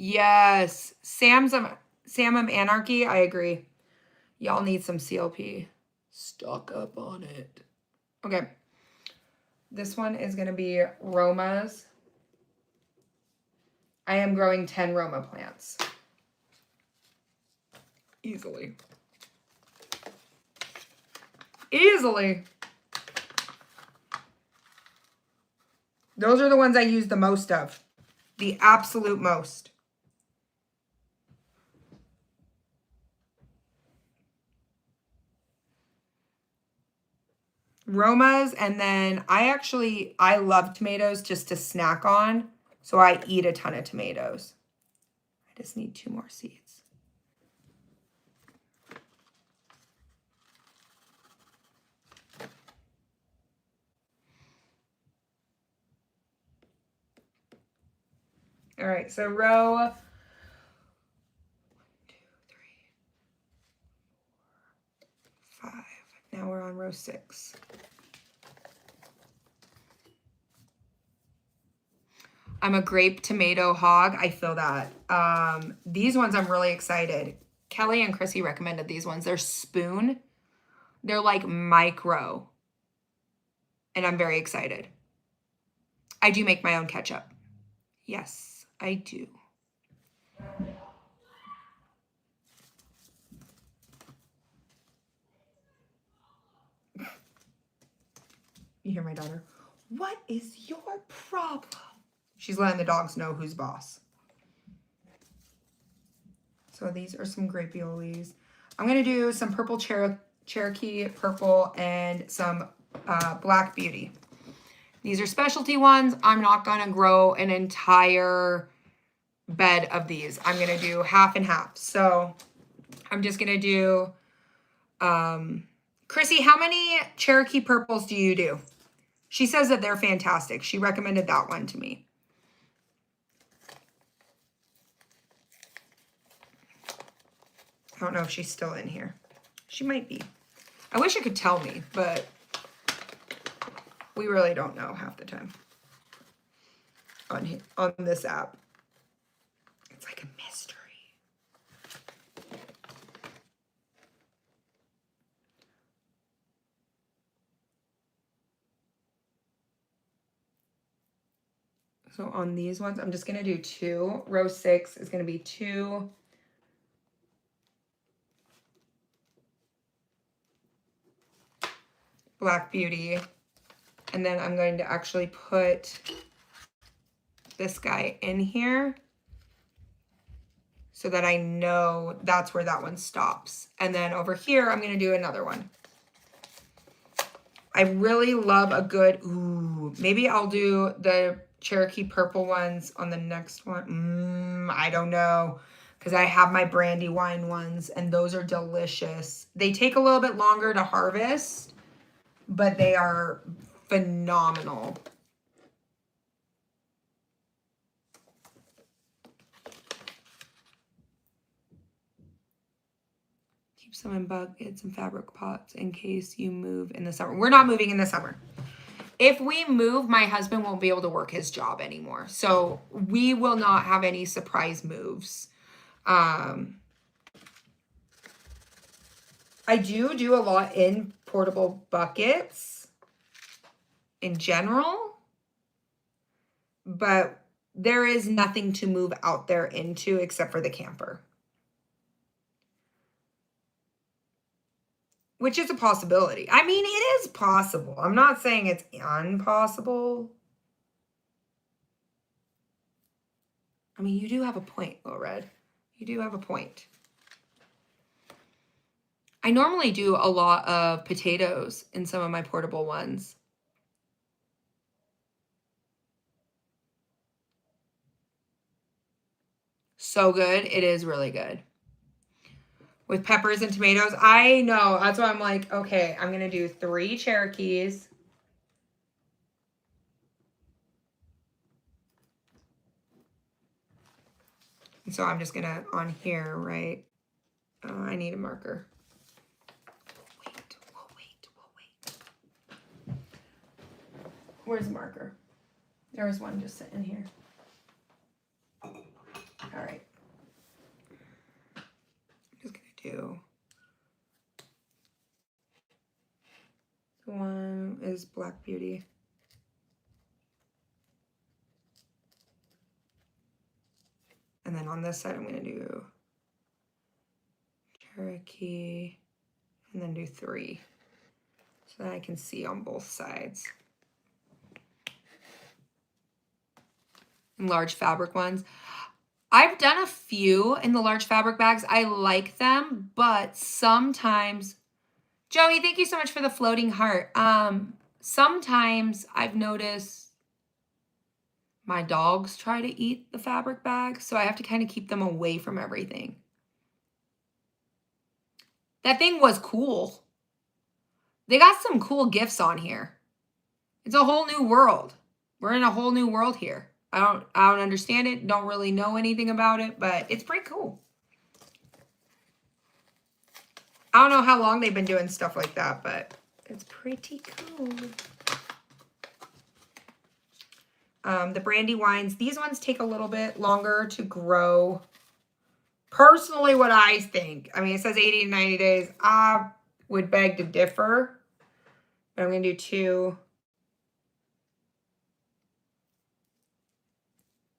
Yes. Sam's Anarchy, I agree. Y'all need some CLP. Stock up on it. Okay. This one is going to be Romas. I am growing 10 Roma plants. Easily. Easily. Those are the ones I use the most of. The absolute most. Romas, and then I love tomatoes just to snack on, so I eat a ton of tomatoes. I just need 2 more seeds. All right, so row 1, 2, 3, 4, 5. Now we're on row 6. I'm a grape tomato hog. I feel that. These ones I'm really excited. Kelly and Chrissy recommended these ones. They're spoon. They're like micro. And I'm very excited. I do make my own ketchup. Yes, I do. You hear my daughter? What is your problem? She's letting the dogs know who's boss. So these are some grapiolis. I'm going to do some purple Cherokee purple and some Black Beauty. These are specialty ones. I'm not going to grow an entire bed of these. I'm going to do half and half. So I'm just going to do, Chrissy, how many Cherokee purples do you do? She says that they're fantastic. She recommended that one to me. I don't know if she's still in here. She might be. I wish it could tell me, but we really don't know half the time on this app. It's like a mystery. So on these ones, I'm just going to do 2. Row 6 is going to be 2. Black Beauty. And then I'm going to actually put this guy in here so that I know that's where that one stops. And then over here, I'm going to do another one. I really love a good, ooh, maybe I'll do the Cherokee purple ones on the next one. I don't know, because I have my Brandywine ones, and those are delicious. They take a little bit longer to harvest, but they are phenomenal. Keep some in buckets and fabric pots in case you move in the summer. We're not moving in the summer. If we move, my husband won't be able to work his job anymore. So we will not have any surprise moves. I do a lot in portable buckets in general, but there is nothing to move out there into except for the camper, which is a possibility. I mean, it is possible. I'm not saying it's impossible. I mean, you do have a point, Little Red. You do have a point. I normally do a lot of potatoes in some of my portable ones. So good. It is really good. With peppers and tomatoes. I know. That's why I'm like, okay, I'm going to do 3 Cherokees. And so I'm just going to, on here, right? Oh, I need a marker. We'll wait. Where's the marker? There's one just sitting here. All right. I'm just going to do. The one is Black Beauty. And then on this side, I'm going to do Cherokee and then do 3 so that I can see on both sides. And large fabric ones. I've done a few in the large fabric bags. I like them, but sometimes, Joey, thank you so much for the floating heart. Sometimes I've noticed my dogs try to eat the fabric bags, so I have to kind of keep them away from everything. That thing was cool. They got some cool gifts on here. It's a whole new world. We're in a whole new world here. I don't understand it, don't really know anything about it, but it's pretty cool. I don't know how long they've been doing stuff like that, but it's pretty cool. The Brandywines, these ones take a little bit longer to grow. Personally, what I think, I mean, it says 80 to 90 days. I would beg to differ, but I'm going to do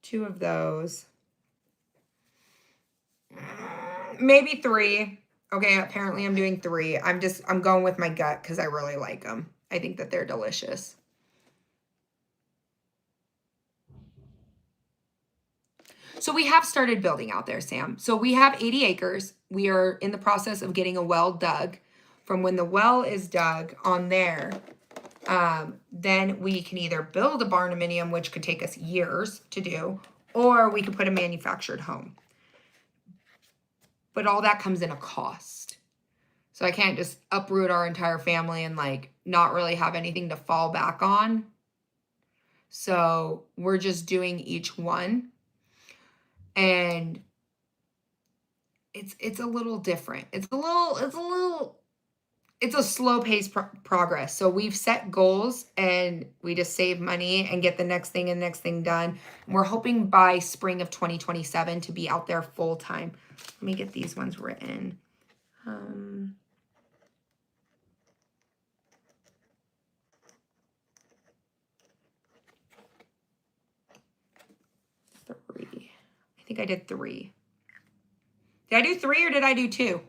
two of those. Maybe 3. Okay, apparently I'm doing 3. I'm going with my gut because I really like them. I think that they're delicious. So we have started building out there, Sam. So we have 80 acres. We are in the process of getting a well dug. From when the well is dug on there, then we can either build a barnuminium, which could take us years to do, or we could put a manufactured home. But all that comes in a cost. So I can't just uproot our entire family and like not really have anything to fall back on. So we're just doing each one. And it's a little different. It's a slow paced progress. So we've set goals and we just save money and get the next thing and next thing done. We're hoping by spring of 2027 to be out there full time. Let me get these ones written. 3. I think I did 3. Did I do 3 or did I do 2?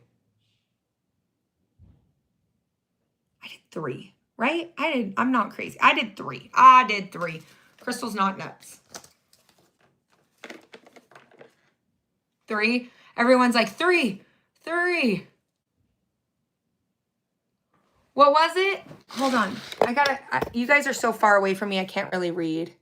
I did 3, right? I'm not crazy. I did 3. I did 3. Crystal's not nuts. 3. Everyone's like 3. What was it? Hold on. You guys are so far away from me, I can't really read.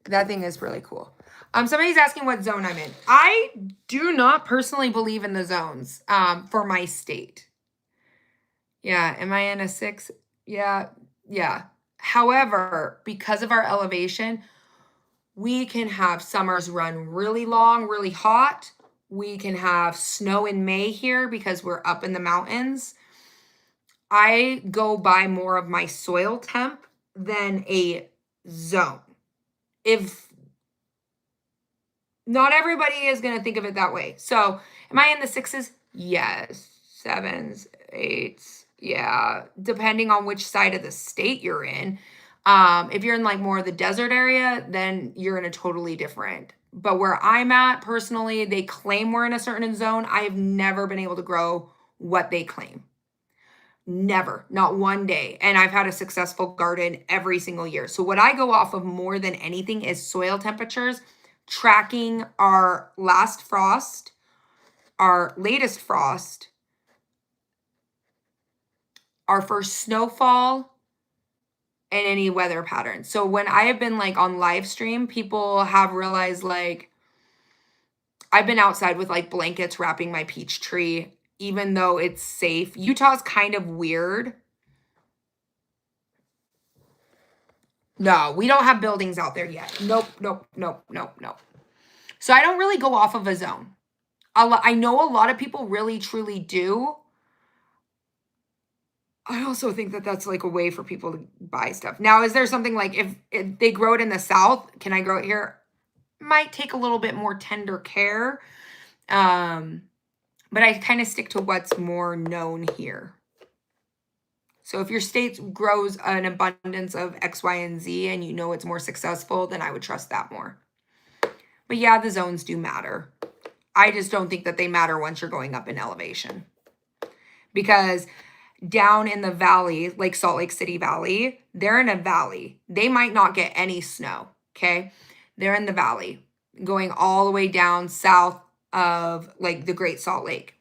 That thing is really cool. Somebody's asking what zone I'm in. I do not personally believe in the zones for my state. Yeah, am I in a 6? Yeah. However, because of our elevation, we can have summers run really long, really hot. We can have snow in May here because we're up in the mountains. I go by more of my soil temp than a zone. If not everybody is going to think of it that way. So am I in the 6s? Yes. 7s, 8s. Yeah. Depending on which side of the state you're in. If you're in like more of the desert area, then you're in a totally different. But where I'm at personally, they claim we're in a certain zone. I have never been able to grow what they claim. Never, not one day. And I've had a successful garden every single year. So what I go off of more than anything is soil temperatures, tracking our last frost, our latest frost, our first snowfall, and any weather patterns. So when I have been like on live stream, people have realized like I've been outside with like blankets wrapping my peach tree, even though it's safe. Utah's kind of weird. No, we don't have buildings out there yet. Nope. So I don't really go off of a zone. I know a lot of people really, truly do. I also think that that's like a way for people to buy stuff. Now, is there something like if they grow it in the South, can I grow it here? Might take a little bit more tender care. But I kind of stick to what's more known here. So if your state grows an abundance of X, Y, and Z and you know it's more successful, then I would trust that more. But yeah, the zones do matter. I just don't think that they matter once you're going up in elevation. Because down in the valley, like Salt Lake City Valley, they're in a valley. They might not get any snow, okay? They're in the valley, going all the way down south of like the Great Salt Lake.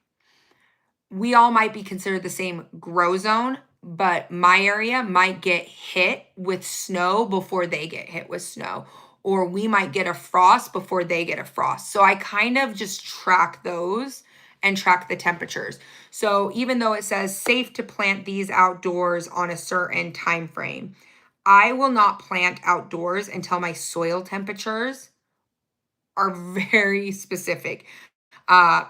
We all might be considered the same grow zone, but my area might get hit with snow before they get hit with snow. Or we might get a frost before they get a frost. So I kind of just track those and track the temperatures. So even though it says safe to plant these outdoors on a certain time frame, I will not plant outdoors until my soil temperatures are very specific.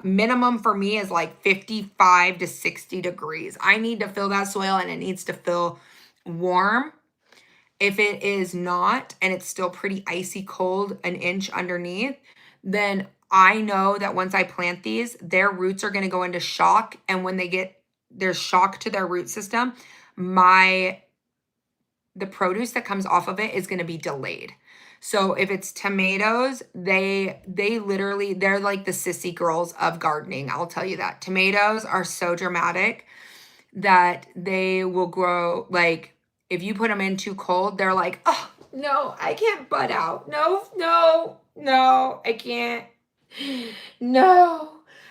Minimum for me is like 55 to 60 degrees. I need to fill that soil and it needs to feel warm. If it is not, and it's still pretty icy cold, an inch underneath, then I know that once I plant these, their roots are going to go into shock. And when they get their shock to their root system, the produce that comes off of it is going to be delayed. So if it's tomatoes, they're like the sissy girls of gardening. I'll tell you that. Tomatoes are so dramatic that they will grow like, if you put them in too cold, they're like, oh, no, I can't bud out. No, I can't. No.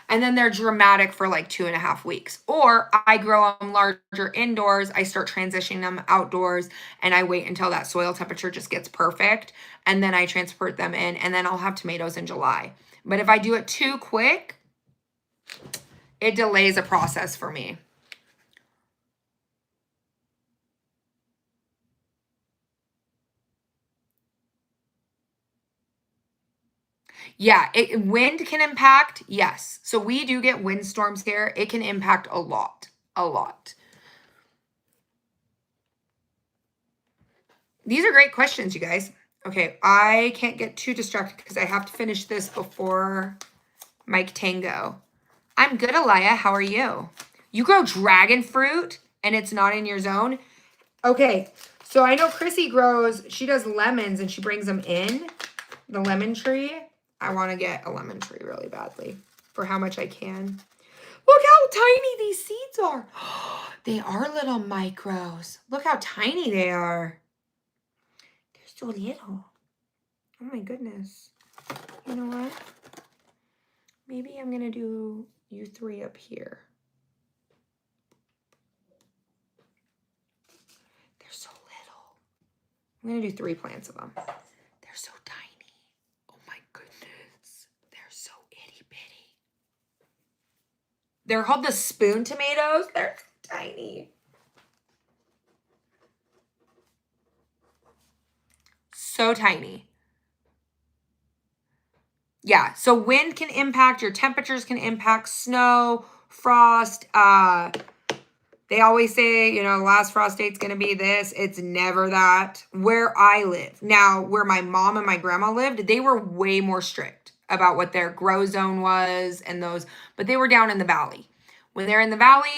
And then they're dramatic for like 2.5 weeks. Or I grow them larger indoors. I start transitioning them outdoors and I wait until that soil temperature just gets perfect. And then I transport them in and then I'll have tomatoes in July. But if I do it too quick, it delays a process for me. Yeah, wind can impact, yes. So we do get windstorms here. It can impact a lot, a lot. These are great questions, you guys. Okay, I can't get too distracted because I have to finish this before Mike Tango. I'm good, Alaya. How are you? You grow dragon fruit and it's not in your zone? Okay, so I know Chrissy grows, she does lemons and she brings them in, the lemon tree. I want to get a lemon tree really badly for how much I can. Look how tiny these seeds are. They are little micros. Look how tiny they are. They're so little. Oh my goodness. You know what? Maybe I'm going to do you three up here. They're so little. I'm going to do 3 plants of them. They're so tiny. Oh my goodness. They're so itty bitty. They're called the spoon tomatoes. They're tiny. So tiny. Yeah, so wind can impact, your temperatures can impact, snow, frost. They always say, you know, the last frost date's going to be this. It's never that. Where I live. Now, where my mom and my grandma lived, they were way more strict about what their grow zone was and those, but they were down in the valley. When they're in the valley,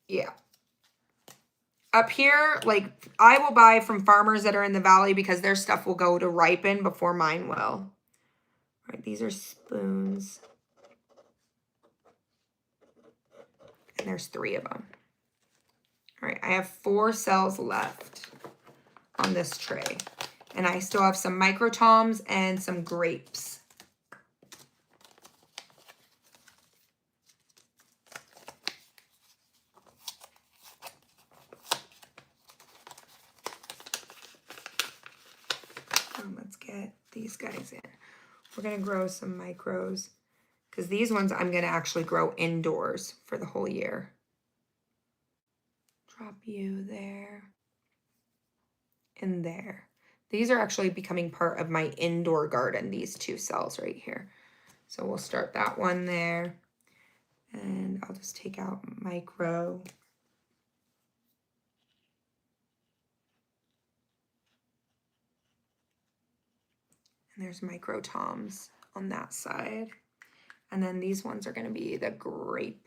yeah. Up here, like, I will buy from farmers that are in the valley because their stuff will go to ripen before mine will. All right, these are spoons. And there's 3 of them. All right, I have 4 cells left on this tray. And I still have some microtoms and some grapes. Let's get these guys in. We're going to grow some micros because these ones I'm going to actually grow indoors for the whole year. Drop you there and there. These are actually becoming part of my indoor garden, these 2 cells right here. So we'll start that one there. And I'll just take out micro. And there's microtoms on that side. And then these ones are going to be the grape.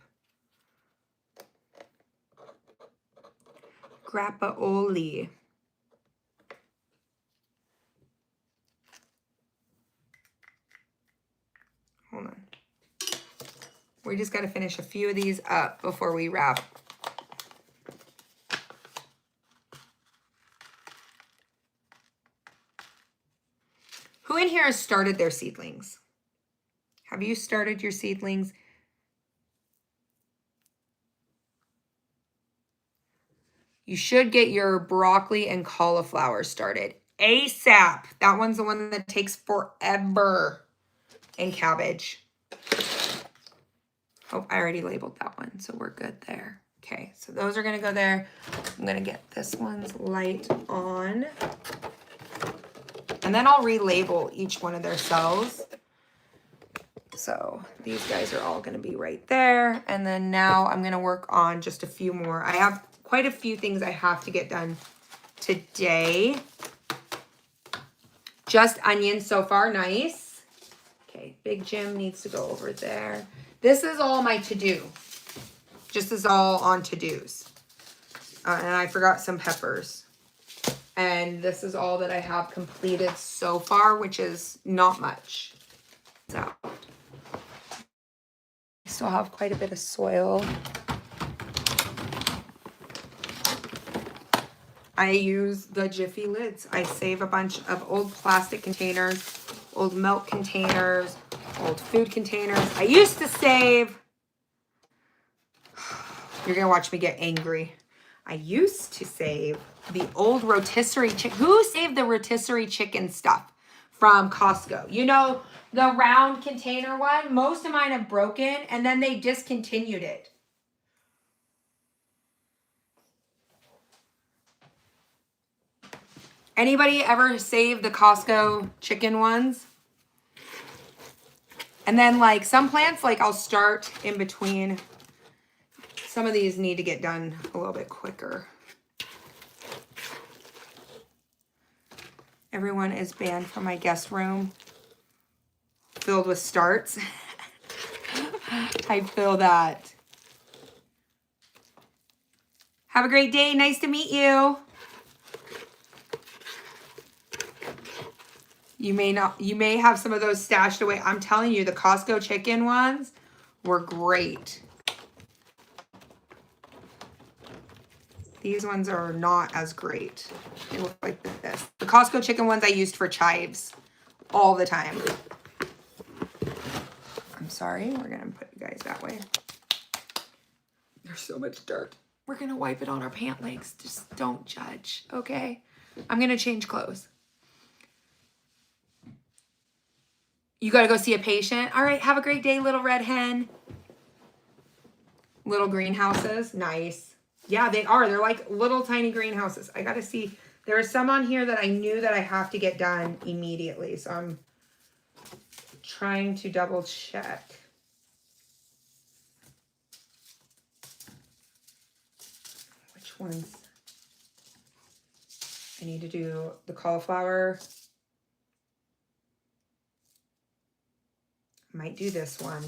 Grappaoli. Hold on. We just got to finish a few of these up before we wrap. Who in here has started their seedlings? Have you started your seedlings? You should get your broccoli and cauliflower started ASAP. That one's the one that takes forever. And cabbage. Oh, I already labeled that one, so we're good there. Okay, so those are going to go there. I'm going to get this one's light on. And then I'll relabel each one of their cells. So these guys are all going to be right there. And then now I'm going to work on just a few more. I have quite a few things I have to get done today. Just onions so far. Nice. Okay, Big Jim needs to go over there. This is all my to-do. Just is all on to-dos. And I forgot some peppers. And this is all that I have completed so far, which is not much. So I still have quite a bit of soil. I use the Jiffy lids. I save a bunch of old plastic containers, old milk containers, old food containers. I used to save, you're gonna watch me get angry. I used to save the old rotisserie chicken. Who saved the rotisserie chicken stuff from Costco? You know, the round container one? Most of mine have broken and then they discontinued it. Anybody ever save the Costco chicken ones? And then like some plants, like I'll start in between. Some of these need to get done a little bit quicker. Everyone is banned from my guest room filled with starts. I feel that. Have a great day. Nice to meet you. You may have some of those stashed away. I'm telling you, the Costco chicken ones were great. These ones are not as great. They look like this. The Costco chicken ones I used for chives all the time. I'm sorry. We're going to put you guys that way. There's so much dirt. We're going to wipe it on our pant legs. Just don't judge, okay? I'm going to change clothes. You got to go see a patient. All right. Have a great day, little red hen. Little greenhouses. Nice. Yeah, they are. They're like little tiny greenhouses. I got to see. There are some on here that I knew that I have to get done immediately. So I'm trying to double check. Which ones? I need to do the cauliflower. I might do this one.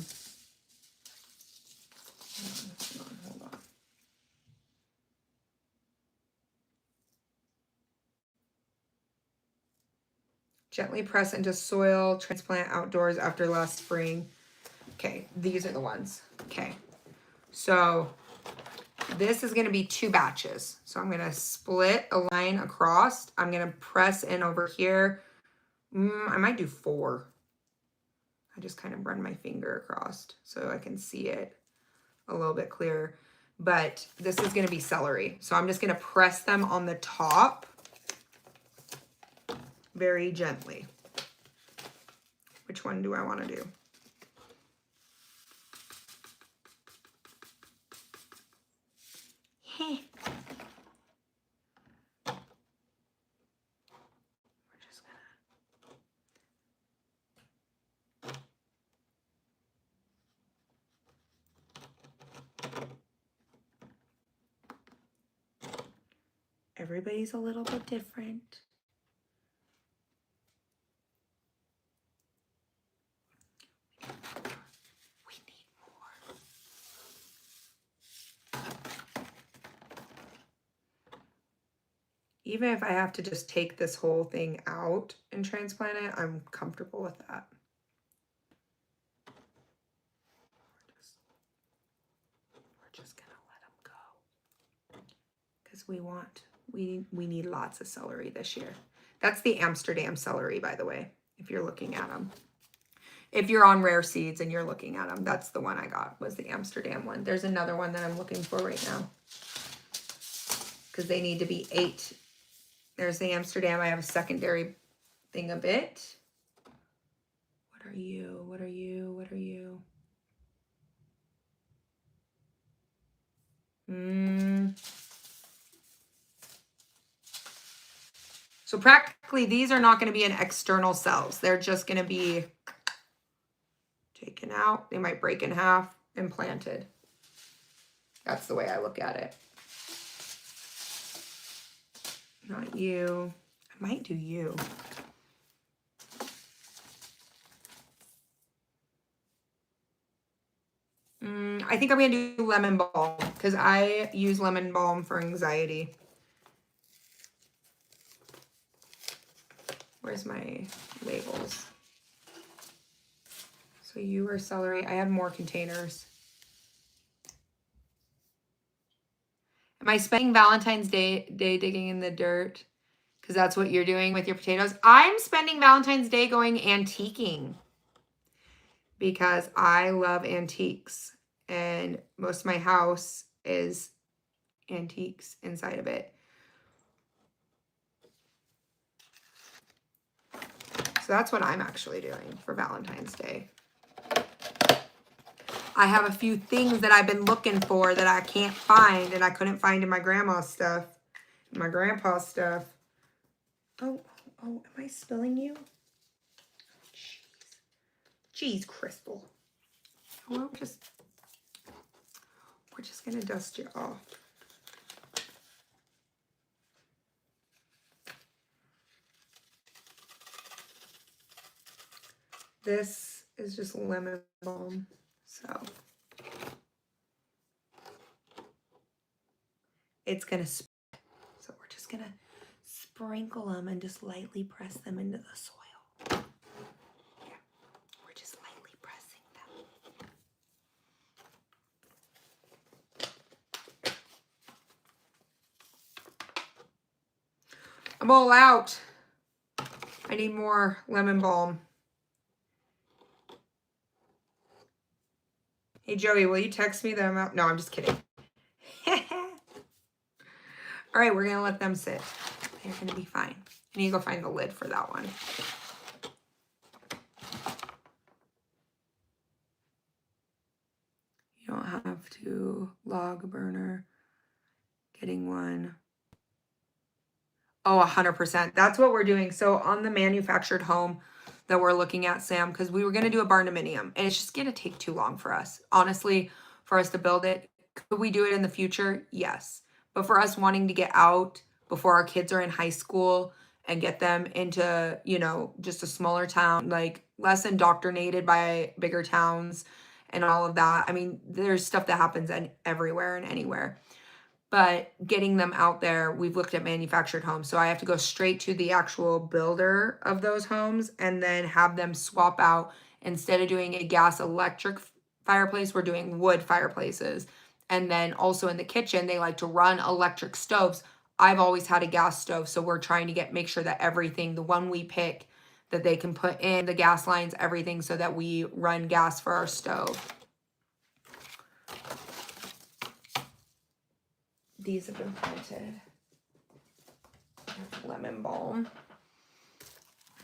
Hold on. Gently press into soil, transplant outdoors after last spring. Okay, these are the ones. Okay, so this is going to be 2 batches. So I'm going to split a line across. I'm going to press in over here. I might do 4. I just kind of run my finger across so I can see it a little bit clearer. But this is going to be celery. So I'm just going to press them on the top very gently. Which one do I want to do? Heh. We're just gonna... Everybody's a little bit different. We need more. Even if I have to just take this whole thing out and transplant it, I'm comfortable with that. We're just gonna let them go. Because we need lots of celery this year. That's the Amsterdam celery, by the way, if you're looking at them. If you're on Rare Seeds and you're looking at them, that's the one I got, was the Amsterdam one. There's another one that I'm looking for right now. Because they need to be 8. There's the Amsterdam. I have a secondary thing a bit. What are you? What are you? What are you? So practically these are not going to be in external cells. They're just going to be taken out. They might break in half and planted. That's the way I look at it. Not you. I might do you. I think I'm going to do lemon balm because I use lemon balm for anxiety. Where's my labels? So you are celery. I have more containers. Am I spending Valentine's Day digging in the dirt? Because that's what you're doing with your potatoes. I'm spending Valentine's Day going antiquing because I love antiques. And most of my house is antiques inside of it. So that's what I'm actually doing for Valentine's Day. I have a few things that I've been looking for that I can't find and I couldn't find in my grandma's stuff, my grandpa's stuff. Oh, am I spilling you? Jeez, Crystal. Well, we're just gonna dust you off. This is just lemon balm, so it's gonna spread. So we're just gonna sprinkle them and just lightly press them into the soil. Yeah, we're just lightly pressing them. I'm all out. I need more lemon balm. Hey, Joey, will you text me the amount? No, I'm just kidding. All right, we're going to let them sit. They're going to be fine. I need to go find the lid for that one. You don't have to log burner. Getting one. Oh, 100%. That's what we're doing. So on the manufactured home that we're looking at, Sam, because we were going to do a barndominium, and it's just going to take too long for us, honestly, for us to build it. Could we do it in the future? Yes. But for us wanting to get out before our kids are in high school and get them into, you know, just a smaller town, like less indoctrinated by bigger towns and all of that. I mean, there's stuff that happens everywhere and anywhere. But getting them out there, we've looked at manufactured homes. So I have to go straight to the actual builder of those homes and then have them swap out. Instead of doing a gas electric fireplace, we're doing wood fireplaces. And then also in the kitchen, they like to run electric stoves. I've always had a gas stove. So we're trying to make sure that everything, the one we pick, that they can put in the gas lines, everything, so that we run gas for our stove. These have been planted. Lemon balm.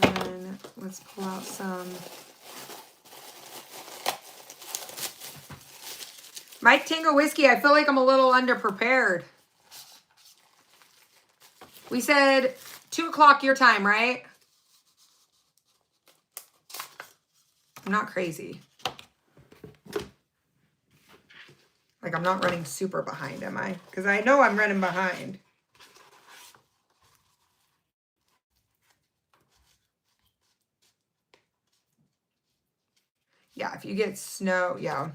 And let's pull out some Mike Tango whiskey. I feel like I'm a little underprepared. We said 2 o'clock your time, right? I'm not crazy. Like, I'm not running super behind, am I? Because I know I'm running behind. Yeah, if you get snow, yeah.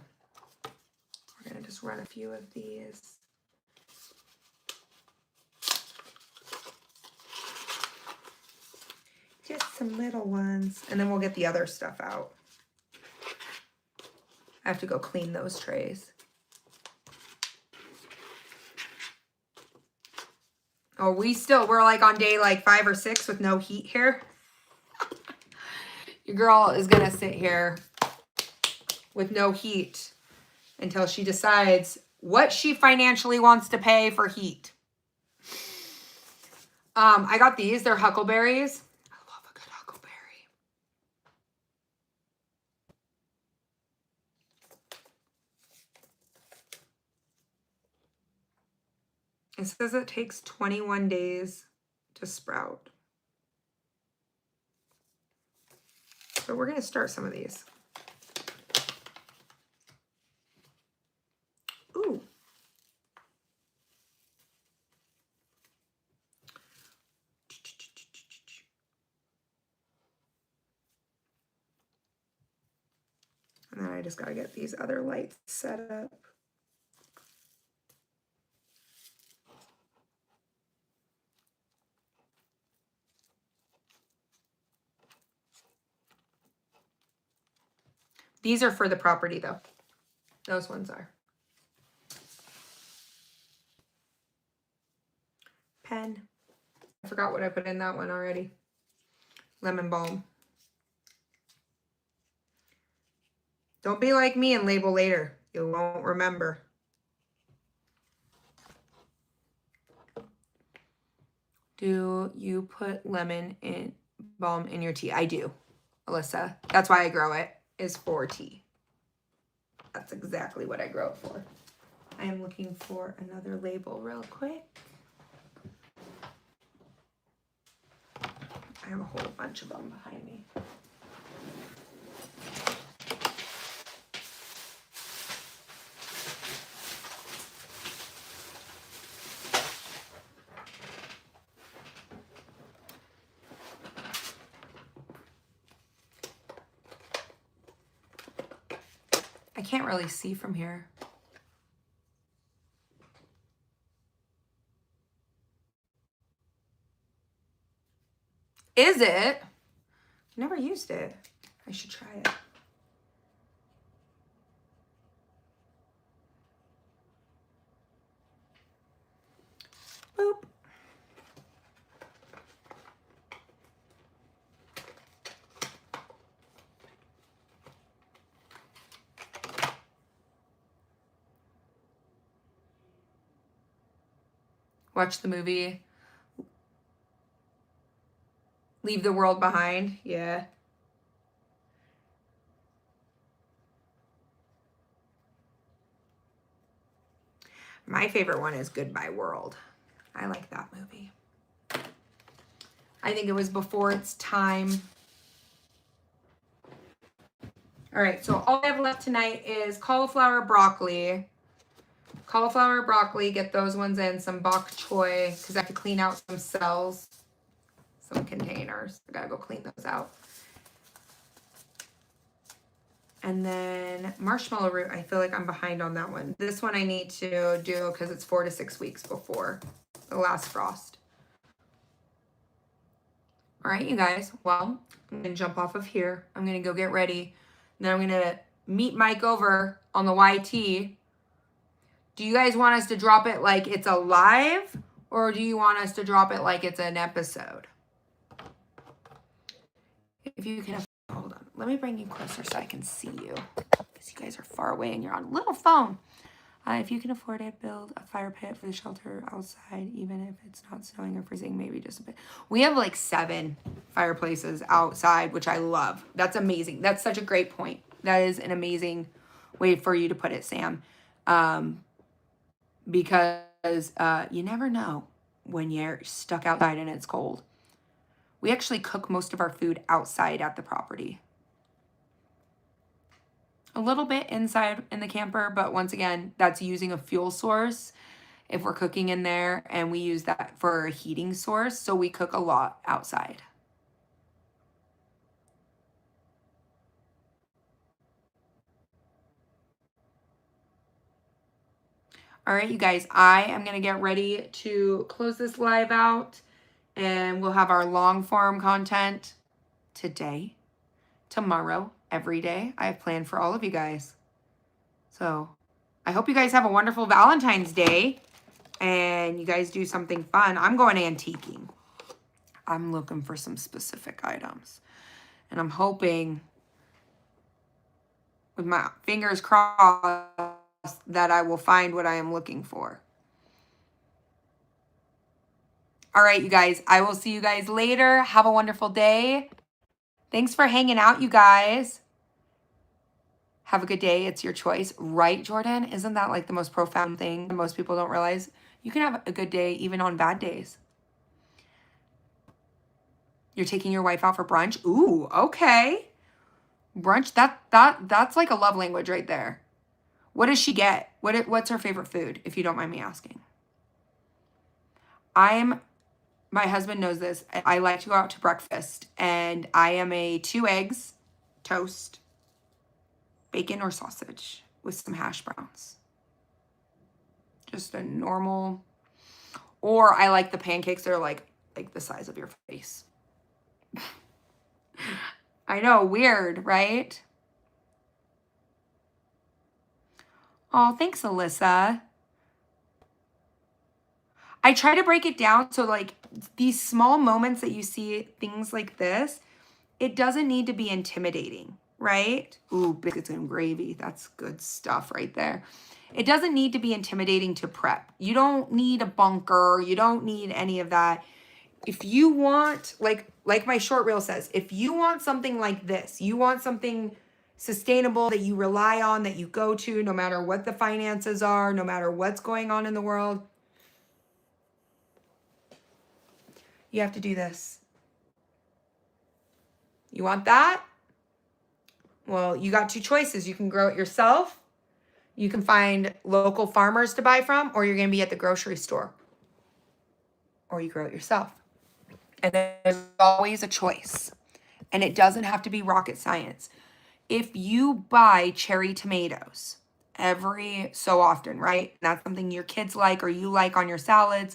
We're going to just run a few of these. Just some little ones. And then we'll get the other stuff out. I have to go clean those trays. Oh, we're like on day like 5 or 6 with no heat here. Your girl is going to sit here with no heat until she decides what she financially wants to pay for heat. I got these. They're huckleberries. I love a good huckleberry. It says it takes 21 days to sprout. So we're going to start some of these. Ooh. And then I just got to get these other lights set up. These are for the property, though. Those ones are. Pen. I forgot what I put in that one already. Lemon balm. Don't be like me and label later. You won't remember. Do you put lemon balm in your tea? I do, Alyssa. That's why I grow it, is for tea. That's exactly what I grow it for. I am looking for another label real quick. I have a whole bunch of them behind me. I can't really see from here. Is it? Never used it. I should try it. Boop. Watch the movie Leave the World Behind. Yeah. My favorite one is Goodbye World. I like that movie. I think it was before its time. All right, so all I have left tonight is cauliflower, broccoli. Cauliflower, broccoli, get those ones in. Some bok choy, because I have to clean out some cells, some containers. I gotta go clean those out. And then marshmallow root, I feel like I'm behind on that one. This one I need to do because it's 4 to 6 weeks before the last frost. All right, you guys. Well, I'm going to jump off of here. I'm going to go get ready. Then I'm going to meet Mike over on the YT. Do you guys want us to drop it like it's a live, or do you want us to drop it like it's an episode? If you can, hold on. Let me bring you closer so I can see you, because you guys are far away and you're on a little phone. If you can afford it, build a fire pit for the shelter outside, even if it's not snowing or freezing, maybe just a bit. We have like 7 fireplaces outside, which I love. That's amazing. That's such a great point. That is an amazing way for you to put it, Sam. Because you never know when you're stuck outside and it's cold. We actually cook most of our food outside at the property. A little bit inside in the camper, but once again, that's using a fuel source if we're cooking in there, and we use that for a heating source, so we cook a lot outside. All right, you guys, I am going to get ready to close this live out, and we'll have our long form content today, tomorrow, every day. I have planned for all of you guys. So I hope you guys have a wonderful Valentine's Day and you guys do something fun. I'm going antiquing. I'm looking for some specific items. And I'm hoping, with my fingers crossed, that I will find what I am looking for. All right, you guys. I will see you guys later. Have a wonderful day. Thanks for hanging out, you guys. Have a good day. It's your choice. Right, Jordan? Isn't that like the most profound thing that most people don't realize? You can have a good day even on bad days. You're taking your wife out for brunch? Ooh, okay. Brunch, that's like a love language right there. What does she get? What's her favorite food, if you don't mind me asking? My husband knows this. I like to go out to breakfast, and I am a 2 eggs, toast, bacon or sausage with some hash browns. Just a normal, or I like the pancakes that are like the size of your face. I know, weird, right? Oh, thanks, Alyssa. I try to break it down so like these small moments that you see things like this, it doesn't need to be intimidating, right? Ooh, biscuits and gravy. That's good stuff right there. It doesn't need to be intimidating to prep. You don't need a bunker. You don't need any of that. If you want, like my short reel says, if you want something like this, you want something sustainable that you rely on, that you go to, no matter what the finances are, no matter what's going on in the world, you have to do this. You want that? Well, you got two choices. You can grow it yourself. You can find local farmers to buy from, or you're going to be at the grocery store. Or you grow it yourself. And there's always a choice. And it doesn't have to be rocket science. If you buy cherry tomatoes every so often, right? That's something your kids like or you like on your salads,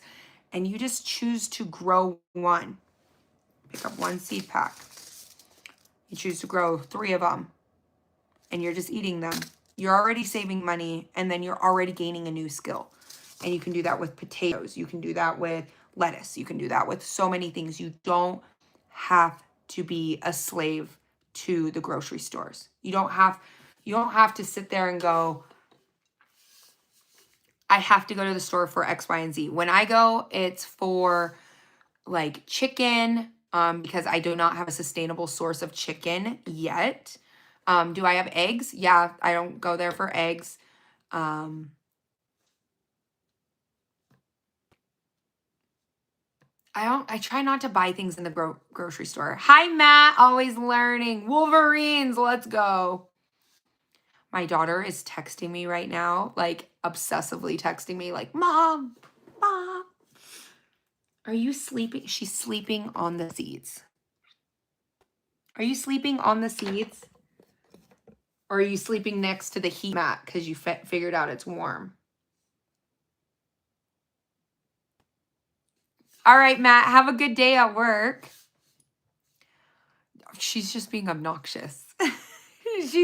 and you just choose to grow one. Pick up one seed pack. You choose to grow 3 of them, and you're just eating them. You're already saving money, and then you're already gaining a new skill. And you can do that with potatoes. You can do that with lettuce. You can do that with so many things. You don't have to be a slave to the grocery stores. You don't have to sit there and go, I have to go to the store for X, Y, and Z. When I go, it's for like chicken, because I do not have a sustainable source of chicken yet. Do I have eggs? Yeah, I don't go there for eggs. I try not to buy things in the grocery store. Hi, Matt. Always learning. Wolverines. Let's go. My daughter is texting me right now, like obsessively texting me, like, Mom, Mom, are you sleeping? She's sleeping on the seeds. Are you sleeping on the seeds? Or are you sleeping next to the heat mat because you figured out it's warm? All right, Matt, have a good day at work. She's just being obnoxious.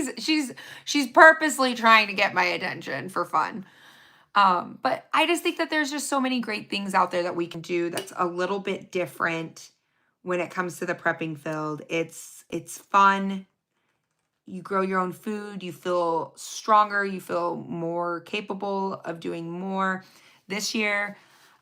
she's purposely trying to get my attention for fun. But I just think that there's just so many great things out there that we can do that's a little bit different when it comes to the prepping field. It's fun. You grow your own food, you feel stronger, you feel more capable of doing more. This year,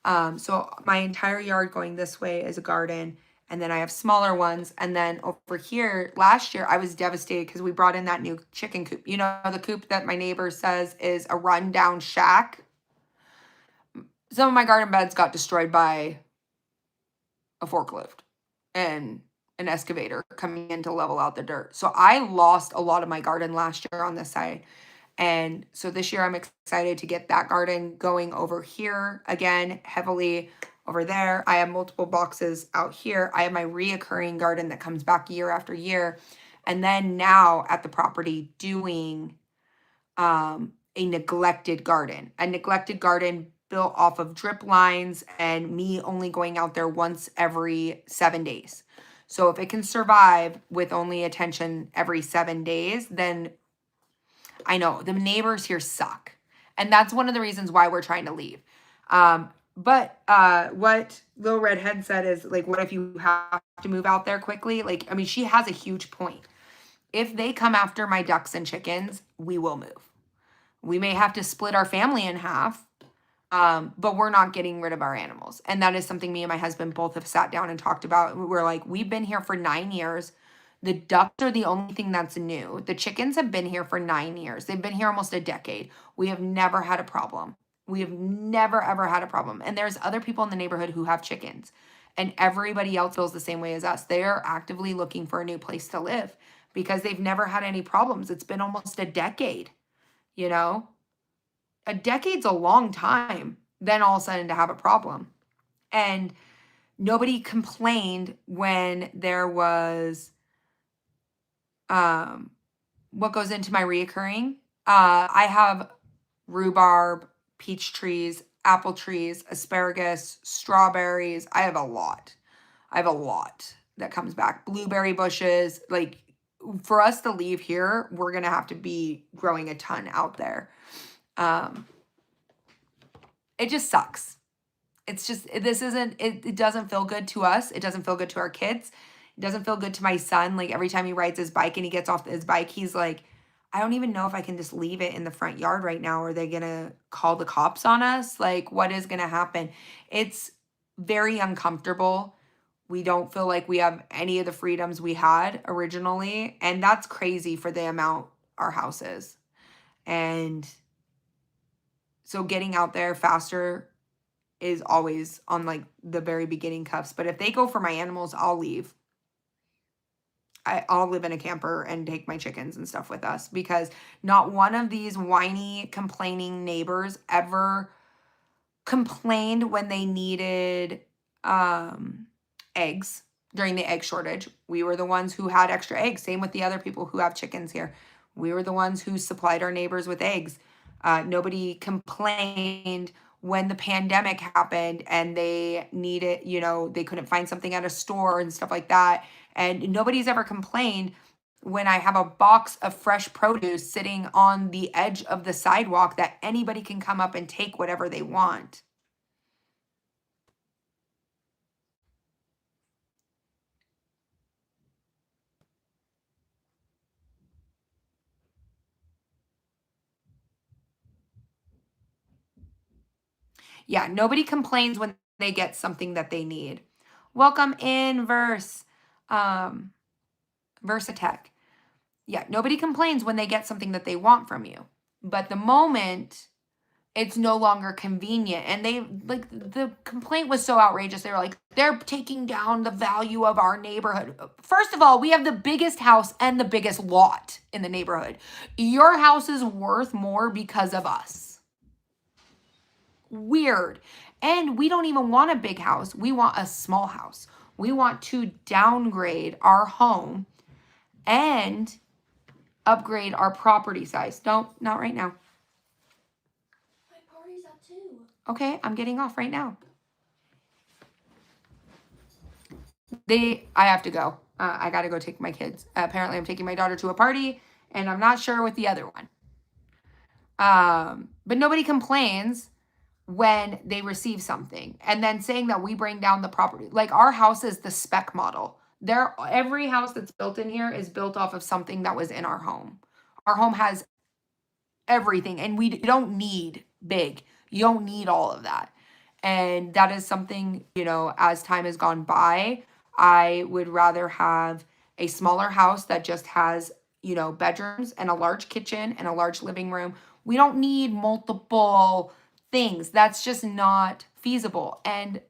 so my entire yard going this way is a garden, and then I have smaller ones. And then over here, last year, I was devastated because we brought in that new chicken coop. You know, the coop that my neighbor says is a rundown shack. Some of my garden beds got destroyed by a forklift and an excavator coming in to level out the dirt. So I lost a lot of my garden last year on this side. And so this year I'm excited to get that garden going over here again, heavily over there. I have multiple boxes out here. I have my reoccurring garden that comes back year after year. And then now at the property doing a neglected garden. A neglected garden built off of drip lines and me only going out there once every 7 days. So if it can survive with only attention every 7 days, then I know the neighbors here suck. And that's one of the reasons why we're trying to leave. But what Little Redhead said is, like, what if you have to move out there quickly? Like, I mean, she has a huge point. If they come after my ducks and chickens, we will move. We may have to split our family in half, but we're not getting rid of our animals. And that is something me and my husband both have sat down and talked about. We're like, we've been here for 9 years. The ducks are the only thing that's new. The chickens have been here for 9 years. They've been here almost a decade. We have never had a problem. We have never, ever had a problem. And there's other people in the neighborhood who have chickens. And everybody else feels the same way as us. They are actively looking for a new place to live because they've never had any problems. It's been almost a decade, you know? A decade's a long time, then all of a sudden to have a problem. And nobody complained when there was what goes into my reoccurring. I have rhubarb, peach trees, apple trees, asparagus, strawberries. I have a lot that comes back. Blueberry bushes. Like, for us to leave here, we're gonna have to be growing a ton out there. It just sucks. It's just, it doesn't feel good to us. It doesn't feel good to our kids. It doesn't feel good to my son. Like, every time he rides his bike and he gets off his bike, he's like, I don't even know if I can just leave it in the front yard right now. Are they going to call the cops on us? Like, what is going to happen? It's very uncomfortable. We don't feel like we have any of the freedoms we had originally. And that's crazy for the amount our house is. And so getting out there faster is always on, like, the very beginning cuffs. But if they go for my animals, I'll leave. I'll live in a camper and take my chickens and stuff with us, because not one of these whiny, complaining neighbors ever complained when they needed eggs during the egg shortage. We were the ones who had extra eggs. Same with the other people who have chickens here. We were the ones who supplied our neighbors with eggs. Nobody complained when the pandemic happened and they needed, they couldn't find something at a store and stuff like that. And nobody's ever complained when I have a box of fresh produce sitting on the edge of the sidewalk that anybody can come up and take whatever they want. Yeah, nobody complains when they get something that they need. Welcome in, um, Versatech. Yeah, nobody complains when they get something that they want from you. But the moment it's no longer convenient, and they like, the complaint was so outrageous. They were like, they're taking down the value of our neighborhood. First of all, we have the biggest house and the biggest lot in the neighborhood. Your house is worth more because of us. Weird. And we don't even want a big house. We want a small house. We want to downgrade our home and upgrade our property size. Don't, not right now. My party's at 2. Okay, I'm getting off right now. I have to go. I got to go take my kids. Apparently, I'm taking my daughter to a party, and I'm not sure with the other one. But nobody complains when they receive something, and then saying that we bring down the property. Like, our house is the spec model. Every house that's built in here is built off of something that was in our home. Our home has everything, and we don't need big. You don't need all of that. And that is something, as time has gone by, I would rather have a smaller house that just has, bedrooms and a large kitchen and a large living room. We don't need multiple things. That's just not feasible. And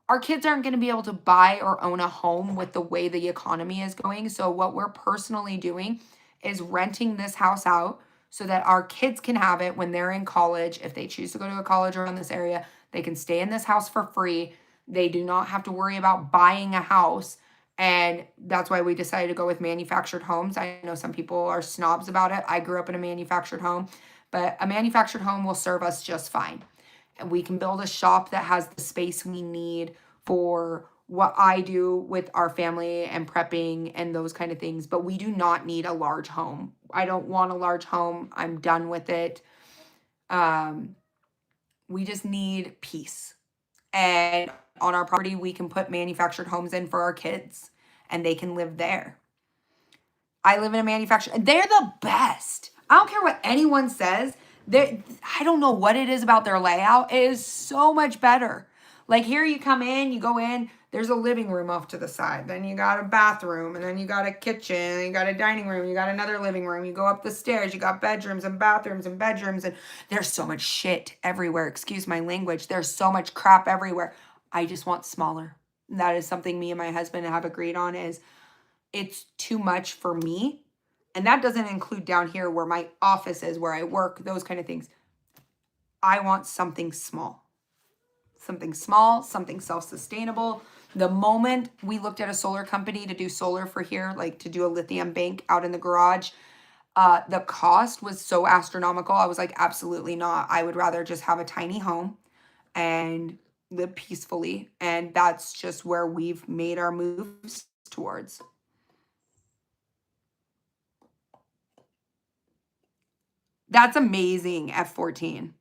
our kids aren't going to be able to buy or own a home with the way the economy is going. So what we're personally doing is renting this house out so that our kids can have it when they're in college. If they choose to go to a college around this area, they can stay in this house for free. They do not have to worry about buying a house. And that's why we decided to go with manufactured homes. I know some people are snobs about it. I grew up in a manufactured home, but a manufactured home will serve us just fine. And we can build a shop that has the space we need for what I do with our family and prepping and those kind of things. But we do not need a large home. I don't want a large home. I'm done with it. We just need peace. And on our property, we can put manufactured homes in for our kids, and they can live there. I live in a manufactured. They're the best. I don't care what anyone says. I don't know what it is about their layout. It is so much better. Like, here you come in, you go in, there's a living room off to the side. Then you got a bathroom, and then you got a kitchen, and you got a dining room, you got another living room. You go up the stairs, you got bedrooms and bathrooms and bedrooms, and there's so much shit everywhere. Excuse my language. There's so much crap everywhere. I just want smaller. That is something me and my husband have agreed on, is it's too much for me. And that doesn't include down here where my office is, where I work, those kind of things. I want something small. Something small, something self-sustainable. The moment we looked at a solar company to do solar for here, like to do a lithium bank out in the garage, the cost was so astronomical. I was like, absolutely not. I would rather just have a tiny home and live peacefully. And that's just where we've made our moves towards. That's amazing, F14.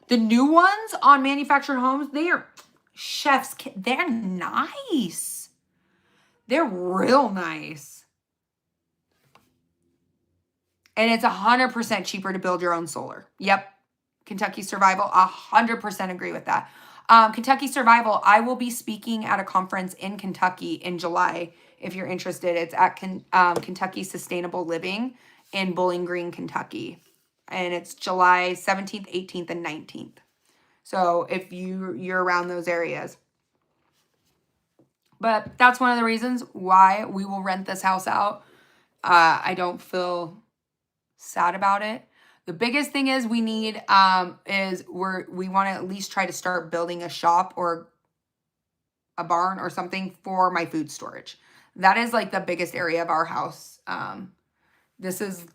The new ones on manufactured homes, they are chef's kiss. They're nice. They're real nice. And it's 100% cheaper to build your own solar. Yep. Kentucky Survival, 100% agree with that. Kentucky Survival, I will be speaking at a conference in Kentucky in July. If you're interested, it's at Kentucky Sustainable Living in Bowling Green, Kentucky. And it's July 17th, 18th, and 19th. So if you're around those areas, But that's one of the reasons why we will rent this house out. I don't feel sad about it. The biggest thing is we need is we want to at least try to start building a shop or a barn or something for my food storage. That is like the biggest area of our house. This is,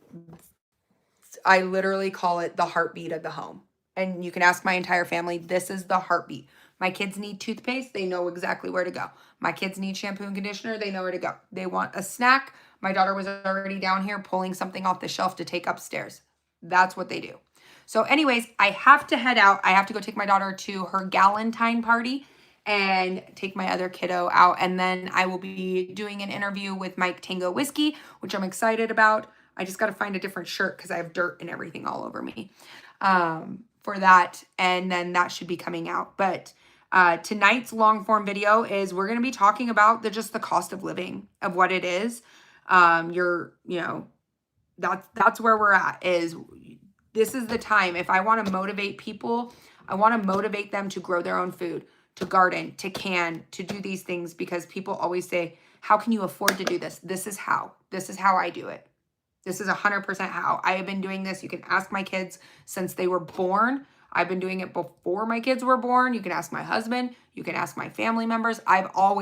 I literally call it the heartbeat of the home. And you can ask my entire family, this is the heartbeat. My kids need toothpaste, they know exactly where to go. My kids need shampoo and conditioner, they know where to go. They want a snack. My daughter was already down here pulling something off the shelf to take upstairs. That's what they do. So anyways, I have to head out. I have to go take my daughter to her Galentine party and take my other kiddo out. And then I will be doing an interview with Mike Tango Whiskey, which I'm excited about. I just got to find a different shirt because I have dirt and everything all over me for that. And then that should be coming out. But tonight's long form video is we're going to be talking about just the cost of living of what it is. That's where we're at. Is this is the time. If I want to motivate people, I want to motivate them to grow their own food, to garden, to can, to do these things, because people always say, how can you afford to do this? This is how I do it. This is 100% how I have been doing this. You can ask my kids since they were born. I've been doing it before my kids were born. You can ask my husband. You can ask my family members. I've always